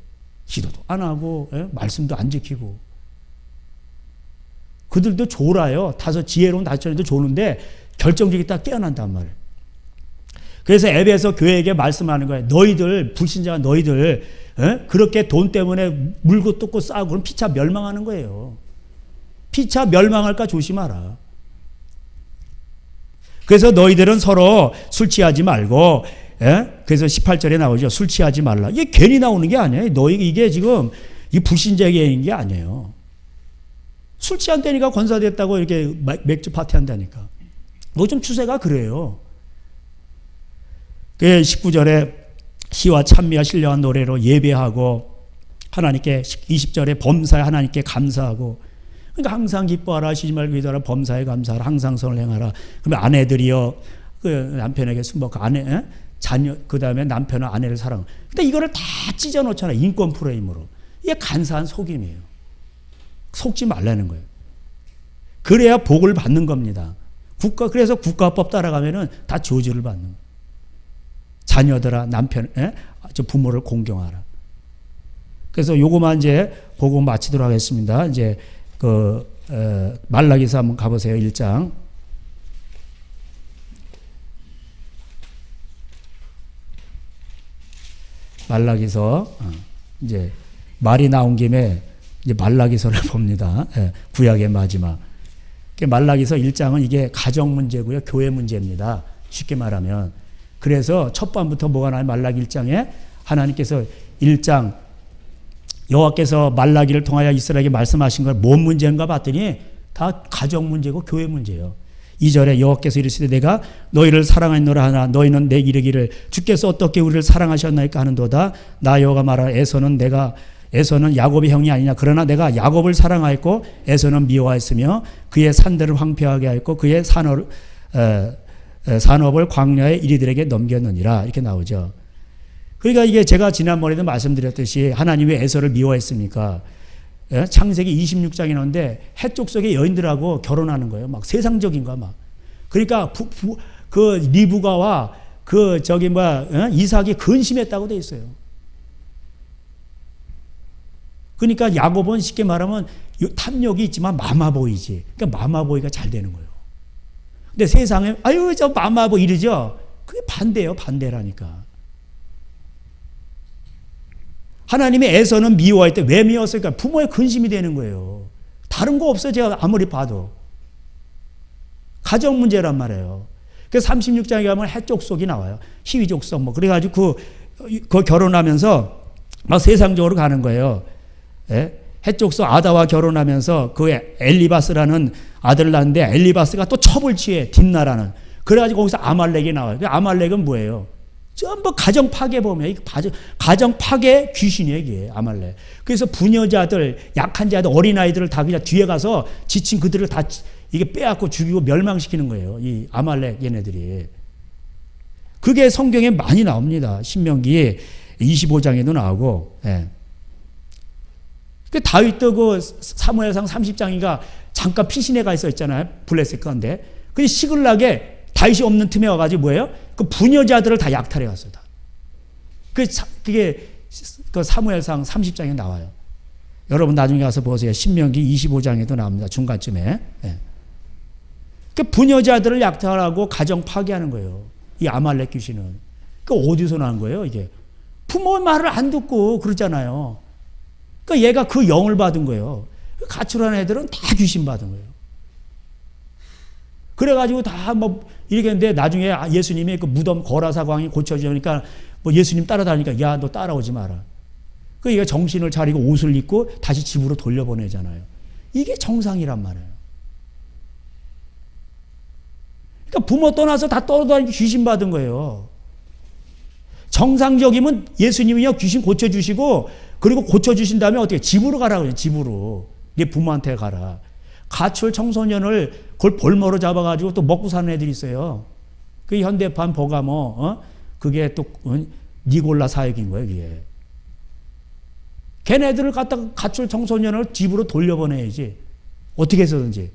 기도도 안 하고, 에? 말씀도 안 지키고. 그들도 졸아요. 지혜로운 5천이도 조는데 결정적이 딱 깨어난단 말이에요. 그래서 에베소 교회에게 말씀하는 거예요. 너희들, 불신자가 너희들, 에? 그렇게 돈 때문에 물고 뜯고 싸우고 그럼 피차 멸망하는 거예요. 피차 멸망할까 조심하라. 그래서 너희들은 서로 술 취하지 말고, 예? 그래서 18절에 나오죠. 술 취하지 말라. 이게 괜히 나오는 게 아니에요. 이게 지금 이 불신자에게 게 아니에요. 술 취한다니까 권사됐다고 이렇게 맥주 파티 한다니까. 요즘 추세가 그래요. 그 19절에 시와 찬미와 신령한 노래로 예배하고 하나님께, 20절에 범사에 하나님께 감사하고, 그러니까 항상 기뻐하라, 쉬지 말고 기도하라, 범사에 감사하라, 항상 선을 행하라. 그러면 아내들이여 그 남편에게 순복하고, 아내, 자녀, 그 다음에 남편은 아내를 사랑하고. 근데 이거를 다 찢어놓잖아요. 인권 프레임으로. 이게 간사한 속임이에요. 속지 말라는 거예요. 그래야 복을 받는 겁니다. 그래서 국가법 따라가면은 다 저주를 받는 거예요. 자녀들아, 남편, 저 부모를 공경하라. 그래서 요거만 이제 보고 마치도록 하겠습니다. 이제 말라기서 한번 가보세요. 1장. 말라기서, 이제 말이 나온 김에 이제 말라기서를 봅니다. 구약의 마지막. 말라기서 1장은 이게 가정 문제고요. 교회 문제입니다. 쉽게 말하면. 그래서 첫 번부터 뭐가 나와요? 말라기 1장에 하나님께서 1장 여호와께서 말라기를 통하여 이스라엘에게 말씀하신 걸 뭔 문제인가 봤더니 다 가정 문제고 교회 문제예요. 2절에 여호와께서 이르시되 내가 너희를 사랑하노라 하나 너희는 내 이르기를 주께서 어떻게 우리를 사랑하셨나이까 하는도다. 나 여호와가 말하라 에서는 야곱의 형이 아니냐. 그러나 내가 야곱을 사랑하였고 에서는 미워하였으며 그의 산들을 황폐하게 하였고 그의 산업을 광야의 이리들에게 넘겼느니라. 이렇게 나오죠. 그러니까 이게 제가 지난번에도 말씀드렸듯이 하나님이 왜 에서를 미워했습니까? 예? 창세기 26장에 나오는데 해쪽 속의 여인들하고 결혼하는 거예요. 막 세상적인 거 막. 그러니까 그 리브가와 그 저기 이삭이 근심했다고 돼 있어요. 그러니까 야곱은 쉽게 말하면 탐욕이 있지만 마마보이지. 그러니까 마마보이가 잘 되는 거예요. 근데 세상에 아유 저 마마보이 이러죠. 그게 반대예요. 반대라니까. 하나님의 에서는 미워할 때 왜 미웠을까? 부모의 근심이 되는 거예요. 다른 거 없어요. 제가 아무리 봐도. 가정 문제란 말이에요. 그래서 36장에 가면 해족속이 나와요. 희위족속 뭐 그래가지고 그 결혼하면서 막 세상적으로 가는 거예요. 예? 해족속 아다와 결혼하면서 그 엘리바스라는 아들을 낳는데 엘리바스가 또 첩을 취해 딥나라는. 그래가지고 거기서 아말렉이 나와요. 그 아말렉은 뭐예요? 전부 가정 파괴 보면 가정 파괴 귀신이에요, 이게 아말렉. 그래서 부녀자들, 약한 자들, 어린아이들을 다 그냥 뒤에 가서 지친 그들을 다 이게 빼앗고 죽이고 멸망시키는 거예요. 이 아말렉 얘네들이. 그게 성경에 많이 나옵니다. 신명기 25장에도 나오고. 예. 그 다윗도 그 사무엘상 30장인가 잠깐 피신해 가 있었잖아요. 블레셋 가운데. 그 시글락에 다윗이 없는 틈에 와가지고 뭐예요? 그 부녀자들을 다 약탈해 갔어요. 다. 그게 그 사무엘상 30장에 나와요. 여러분 나중에 가서 보세요. 신명기 25장에도 나옵니다. 중간쯤에. 예. 그 부녀자들을 약탈하고 가정 파괴하는 거예요. 이 아말렉 귀신은. 그 어디서 난 거예요? 이게 부모 말을 안 듣고 그러잖아요. 그러니까 얘가 그 영을 받은 거예요. 가출한 애들은 다 귀신 받은 거예요. 그래가지고 다 뭐 이렇게 했는데 나중에 예수님이 그 무덤 거라사광이 고쳐지니까 뭐 예수님 따라다니까 야 너 따라오지 마라. 그 얘가 정신을 차리고 옷을 입고 다시 집으로 돌려보내잖아요. 이게 정상이란 말이에요. 그러니까 부모 떠나서 다 떠다니고 귀신 받은 거예요. 정상적이면 예수님이요 귀신 고쳐주시고 그리고 고쳐주신 다음에 어떻게 집으로 가라 그래요. 집으로. 네 부모한테 가라. 가출 청소년을 그걸 볼모로 잡아가지고 또 먹고 사는 애들이 있어요. 그 현대판 버가모, 그게 또 니골라 사역인 거예요, 그게. 걔네들을 갖다가 가출 청소년을 집으로 돌려보내야지. 어떻게 해서든지.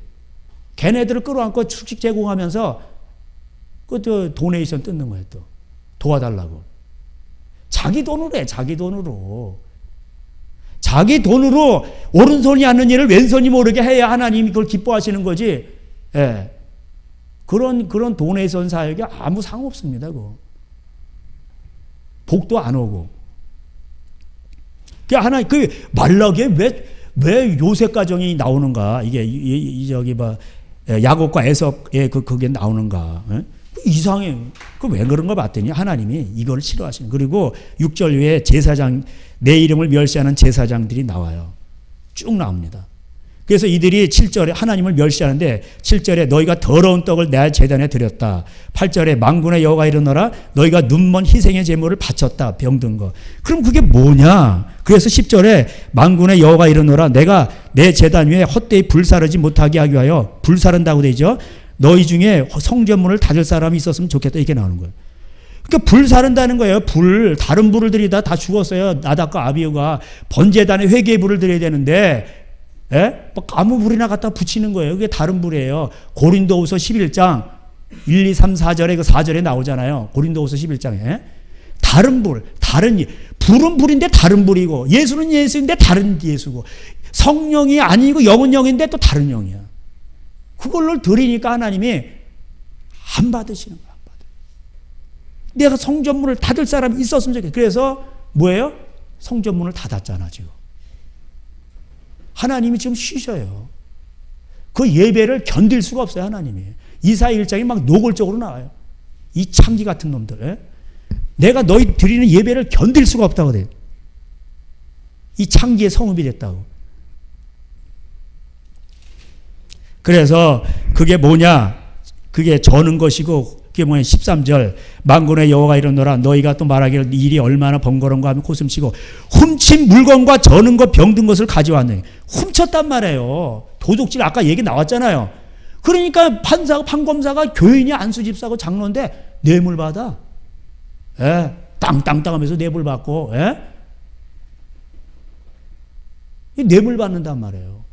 걔네들을 끌어안고 축식 제공하면서 그 도네이션 뜯는 거예요, 또. 도와달라고. 자기 돈으로 해, 자기 돈으로. 자기 돈으로 오른손이 하는 일을 왼손이 모르게 해야 하나님이 그걸 기뻐하시는 거지. 예. 그런 돈에선 사역이 아무 상관없습니다. 그거. 복도 안 오고. 그 말라기에 왜 요셉 가정이 나오는가? 이게 저기 야곱과 에서의 그게 나오는가? 예? 이상해. 그 왜 그런가 봤더니 하나님이 이걸 싫어하시는. 그리고 6절 위에 제사장 내 이름을 멸시하는 제사장들이 나와요. 쭉 나옵니다. 그래서 이들이 7절에 하나님을 멸시하는데 7절에 너희가 더러운 떡을 내 제단에 드렸다. 8절에 만군의 여호와가 이르노라 너희가 눈먼 희생의 제물을 바쳤다. 병든 거. 그럼 그게 뭐냐? 그래서 10절에 만군의 여호와가 이르노라 내가 내 제단 위에 헛되이 불사르지 못하게 하기 위하여 불사른다고 되죠. 너희 중에 성전문을 닫을 사람이 있었으면 좋겠다. 이렇게 나오는 거예요. 그러니까 불 사른다는 거예요. 다른 불을 들이다 다 죽었어요. 나답과 아비후가 번제단에 회개의 불을 드려야 되는데 뭐 아무 불이나 갖다 붙이는 거예요. 그게 다른 불이에요. 고린도후서 11장 1, 2, 3, 4절에 그 4절에 나오잖아요. 고린도후서 11장에 다른 불은 불인데 다른 불이고 예수는 예수인데 다른 예수고 성령이 아니고 영은 영인데 또 다른 영이야. 그걸로 드리니까 하나님이 안 받으시는 거야. 내가 성전문을 닫을 사람이 있었으면 좋겠어. 그래서 뭐예요? 성전문을 닫았잖아 지금. 하나님이 지금 쉬셔요. 그 예배를 견딜 수가 없어요. 하나님이. 이사야 1장이 막 노골적으로 나와요. 이 창기 같은 놈들. 내가 너희 드리는 예배를 견딜 수가 없다고 그래요. 이 창기의 성읍이 됐다고. 그래서 그게 뭐냐? 그게 저는 것이고 그게 뭐냐? 13절 만군의 여호와가 이르노라 너희가 또 말하기를 일이 얼마나 번거로운가 하면 코숨치고 훔친 물건과 저는 것 병든 것을 가져왔네. 훔쳤단 말이에요. 도둑질 아까 얘기 나왔잖아요. 그러니까 판검사가 교인이 안수집사고 장로인데 뇌물 받아. 땅땅땅 하면서 뇌물 받고. 뇌물 받는단 말이에요.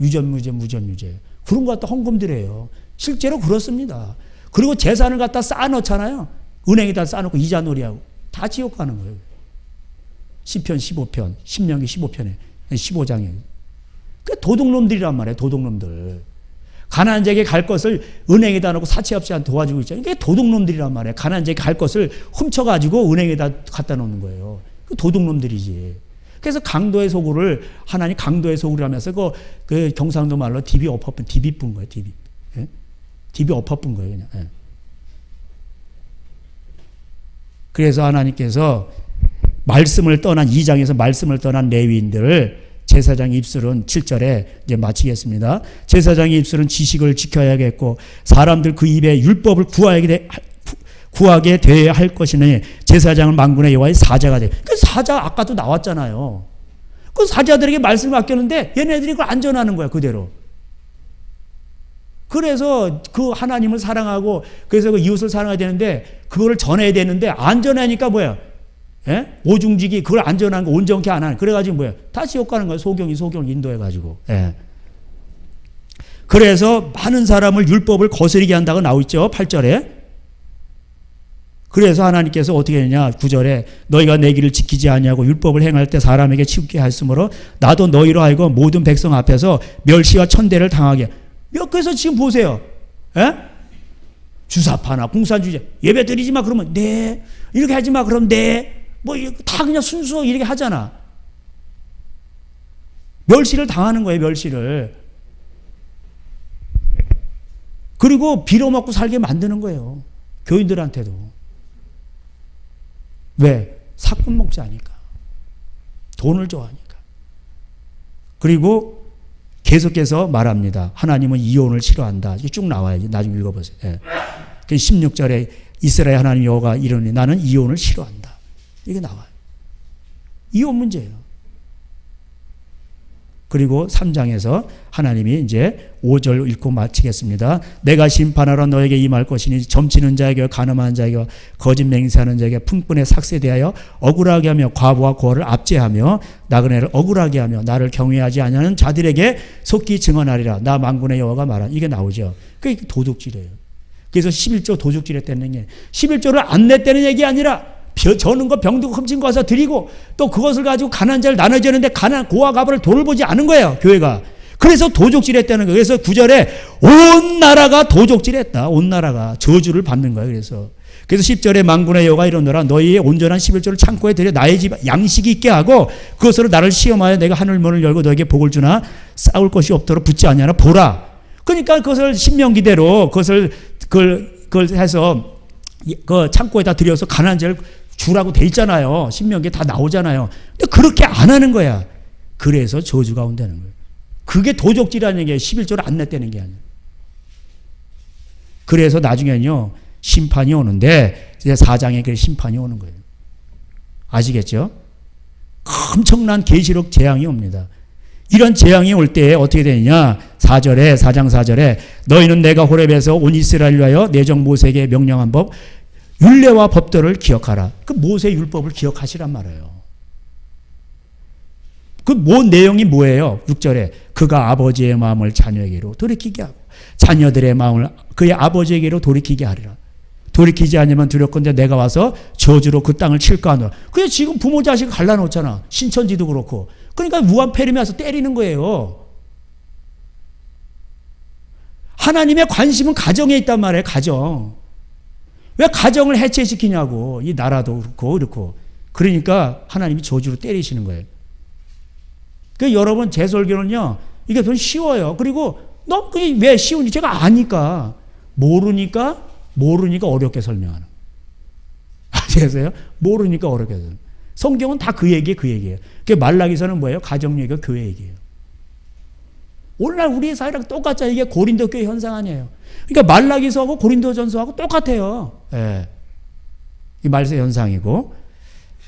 유전무죄, 무전유죄. 그런 거 갖다 헌금드려요. 실제로 그렇습니다. 그리고 재산을 갖다 쌓아놓잖아요. 은행에다 쌓아놓고 이자놀이하고. 다 지옥 가는 거예요. 시편 15편, 신명기 15편에, 15장에. 그 도둑놈들이란 말이에요. 도둑놈들. 가나안 지역에 갈 것을 은행에다 놓고 사채업자 도와주고 있잖아요. 이게 도둑놈들이란 말이에요. 가나안 지역에 갈 것을 훔쳐가지고 은행에다 갖다 놓는 거예요. 그 도둑놈들이지. 그래서 강도의 소굴을 하나님 강도의 소굴이라면서 그 경상도 말로 디비 엎어뿐 디비 뿐 거예요. 디비. 예? 디비 엎어뿐 거예요. 그냥. 예. 그래서 하나님께서 말씀을 떠난 2장에서 말씀을 떠난 레위인들을 제사장의 입술은 7절에 이제 마치겠습니다. 제사장의 입술은 지식을 지켜야겠고 사람들 그 입에 율법을 구하게 되어야 할 것이니 제사장은 만군의 여호와의 사자가 돼. 그 사자 아까도 나왔잖아요. 그 사자들에게 말씀을 맡겼는데 얘네들이 그걸 안 전하는 거야 그대로. 그래서 그 하나님을 사랑하고 그래서 그 이웃을 사랑해야 되는데 그거를 전해야 되는데 안 전하니까 뭐야? 예? 오중직이 그걸 안 전하는 거 온전케 안 하는. 그래가지고 뭐야? 다 지옥 가는 거야. 소경을 인도해가지고. 예. 그래서 많은 사람을 율법을 거스르게 한다고 나오있죠. 8절에. 그래서 하나님께서 어떻게 했냐 9절에 너희가 내 길을 지키지 아니하고 율법을 행할 때 사람에게 치우게 하였으므로 나도 너희로 하여금 모든 백성 앞에서 멸시와 천대를 당하게. 그래서 지금 보세요. 예? 주사파나 공산주의 예배 드리지 마 그러면 네. 이렇게 하지 마 그러면 네. 뭐 다 그냥 순수 이렇게 하잖아. 멸시를 당하는 거예요. 멸시를. 그리고 빌어먹고 살게 만드는 거예요. 교인들한테도. 왜? 사꾼 목자니까. 돈을 좋아하니까. 그리고 계속해서 말합니다. 하나님은 이혼을 싫어한다. 이게 쭉 나와요. 나중에 읽어보세요. 예. 16절에 이스라엘 하나님 여호와가 이르니 나는 이혼을 싫어한다. 이게 나와요. 이혼 문제예요. 그리고 3장에서 하나님이 이제 5절 읽고 마치겠습니다. 내가 심판하러 너에게 임할 것이니 점치는 자에게 가늠한 자에게 거짓 맹세하는 자에게 풍분에 삭세되하여 억울하게 하며 과부와 고아를 압제하며 나그네를 억울하게 하며 나를 경외하지 아니하는 자들에게 속히 증언하리라. 나 만군의 여호와가 말한. 이게 나오죠. 그게 도둑질이에요. 그래서 11조 도둑질했다는 게 11조를 안 냈다는 얘기 아니라 저는 거 병들고 흠진 거 와서 드리고 또 그것을 가지고 가난한 자를 나눠주는데 가난 고아 가부를 돌보지 않은 거예요. 교회가. 그래서 도적질했다는 거예요. 그래서 9절에 온 나라가 도적질했다. 온 나라가 저주를 받는 거예요. 그래서 10절에 만군의 여호와가 이르노라 너희의 온전한 11조를 창고에 들여 나의 집 양식이 있게 하고 그것으로 나를 시험하여 내가 하늘 문을 열고 너에게 복을 주나 싸울 것이 없도록 붙지 아니하나 보라. 그러니까 그것을 신명기대로 그걸 해서 그 창고에다 들여서 가난한 자를 주라고 돼 있잖아요. 신명기에 다 나오잖아요. 근데 그렇게 안 하는 거야. 그래서 저주가 온다는 거예요. 그게 도적질이라는 얘기예요. 11조를 안 냈다는 게 아니에요. 그래서 나중에는요. 심판이 오는데 이제 4장에 그 심판이 오는 거예요. 아시겠죠? 엄청난 계시록 재앙이 옵니다. 이런 재앙이 올 때 어떻게 되느냐? 4장 4절에 너희는 내가 호렙에서 온 이스라엘을 위하여 내 종 모세에게 명령한 법 율례와 법도를 기억하라. 그 모세 율법을 기억하시란 말이에요. 그 내용이 뭐예요? 6절에 그가 아버지의 마음을 자녀에게로 돌이키게 하고 자녀들의 마음을 그의 아버지에게로 돌이키게 하리라. 돌이키지 않으면 두렵건대 내가 와서 저주로 그 땅을 칠까 하노라. 그래서 지금 부모 자식 갈라놓잖아. 신천지도 그렇고. 그러니까 무한패림에 와서 때리는 거예요. 하나님의 관심은 가정에 있단 말이에요. 가정. 왜 가정을 해체시키냐고. 이 나라도 그렇고. 그러니까 하나님이 저주로 때리시는 거예요. 그러니까 여러분 제 설교는요. 이게 더 쉬워요. 그리고 너무 그게 왜 쉬운지 제가 아니까. 모르니까 어렵게 설명하는 거예요. 아시겠어요? 모르니까 어렵게 설명하는 거예요. 성경은 다 그 얘기예요. 그 말라기서는 뭐예요? 가정 얘기가 교회 얘기예요. 오늘날 우리 사회랑 똑같잖아요. 이게 고린도 교회 현상 아니에요. 그러니까 말라기서하고 고린도전서하고 똑같아요. 예. 이 말세 현상이고.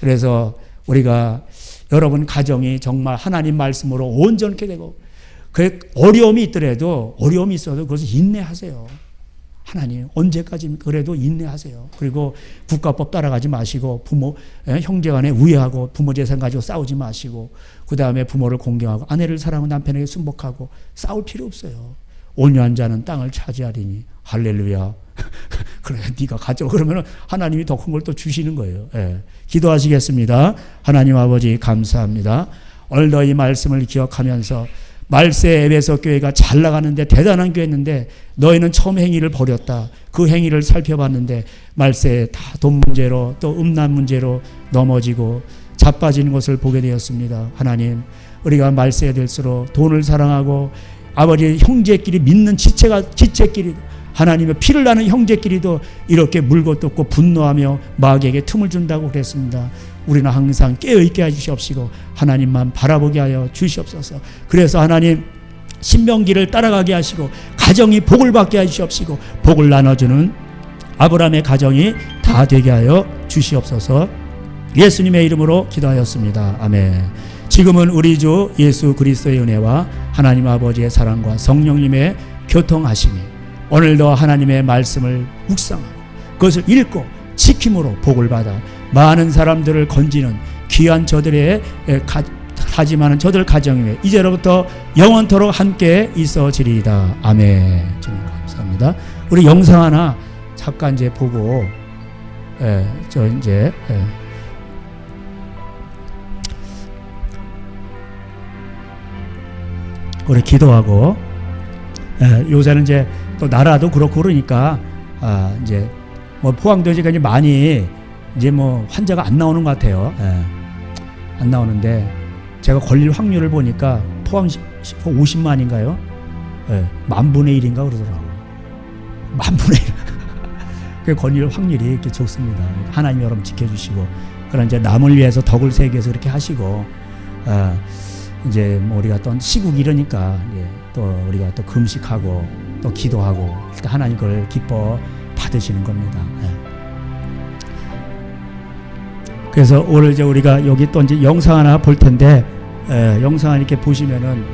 그래서 우리가 여러분 가정이 정말 하나님 말씀으로 온전케 되고 그 어려움이 있더라도 어려움이 있어도 그것을 인내하세요. 하나님 언제까지 그래도 인내하세요. 그리고 국가법 따라가지 마시고 부모 형제간에 우애하고 부모 재산 가지고 싸우지 마시고 그 다음에 부모를 공경하고 아내를 사랑하고 남편에게 순복하고 싸울 필요 없어요. 온유한 자는 땅을 차지하리니 할렐루야. 그래 네가 가져. 그러면 하나님이 더 큰 걸 또 주시는 거예요. 예. 기도하시겠습니다. 하나님 아버지 감사합니다. 오늘도 이 말씀을 기억하면서 말세 에베소 교회가 잘 나가는데 대단한 교회였는데 너희는 처음 행위를 버렸다. 그 행위를 살펴봤는데 말세에 다 돈 문제로 또 음란 문제로 넘어지고 자빠지는 것을 보게 되었습니다. 하나님 우리가 말세에 될수록 돈을 사랑하고 아버지 형제끼리 믿는 지체끼리 하나님의 피를 나는 형제끼리도 이렇게 물고 뜯고 분노하며 마귀에게 틈을 준다고 그랬습니다. 우리는 항상 깨어있게 해주시옵시고 하나님만 바라보게 하여 주시옵소서. 그래서 하나님 신명기를 따라가게 하시고 가정이 복을 받게 하시옵시고 복을 나눠주는 아브라함의 가정이 다 되게 하여 주시옵소서. 예수님의 이름으로 기도하였습니다. 아멘. 지금은 우리 주 예수 그리스도의 은혜와 하나님 아버지의 사랑과 성령님의 교통하심이 오늘도 하나님의 말씀을 묵상하고 그것을 읽고 지킴으로 복을 받아 많은 사람들을 건지는 귀한 저들의 다짐하는 저들 가정 위에 이제로부터 영원토록 함께 있어지리이다. 아멘. 주님 감사합니다. 우리 영상 하나 잠깐 이제 보고 우리 기도하고 요새는 이제 또 나라도 그렇고 그러니까 이제 뭐 포항도지가 이제 많이 이제 뭐 환자가 안 나오는 것 같아요. 안 나오는데 제가 걸릴 확률을 보니까 포항 50만인가요? 10,000분의 1인가 그러더라고요. 10,000분의 1. 그 걸릴 확률이 이렇게 적습니다. 하나님 여러분 지켜주시고 그런 이제 남을 위해서 덕을 세계에서 그렇게 하시고 이제 뭐 우리가 또 시국 이러니까 또 우리가 또 금식하고 또 기도하고 하나님 그걸 기뻐 받으시는 겁니다. 그래서 오늘 이제 우리가 여기 또 이제 영상 하나 볼 텐데 영상 이렇게 보시면은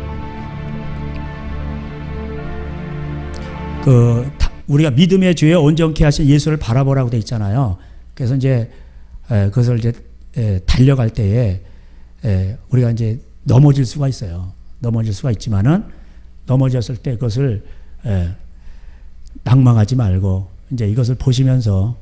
우리가 믿음의 주에 온전케 하신 예수를 바라보라고 돼 있잖아요. 그래서 이제 그것을 이제 달려갈 때에 우리가 이제 넘어질 수가 있어요. 넘어질 수가 있지만은 넘어졌을 때 그것을 낭망하지 말고 이제 이것을 보시면서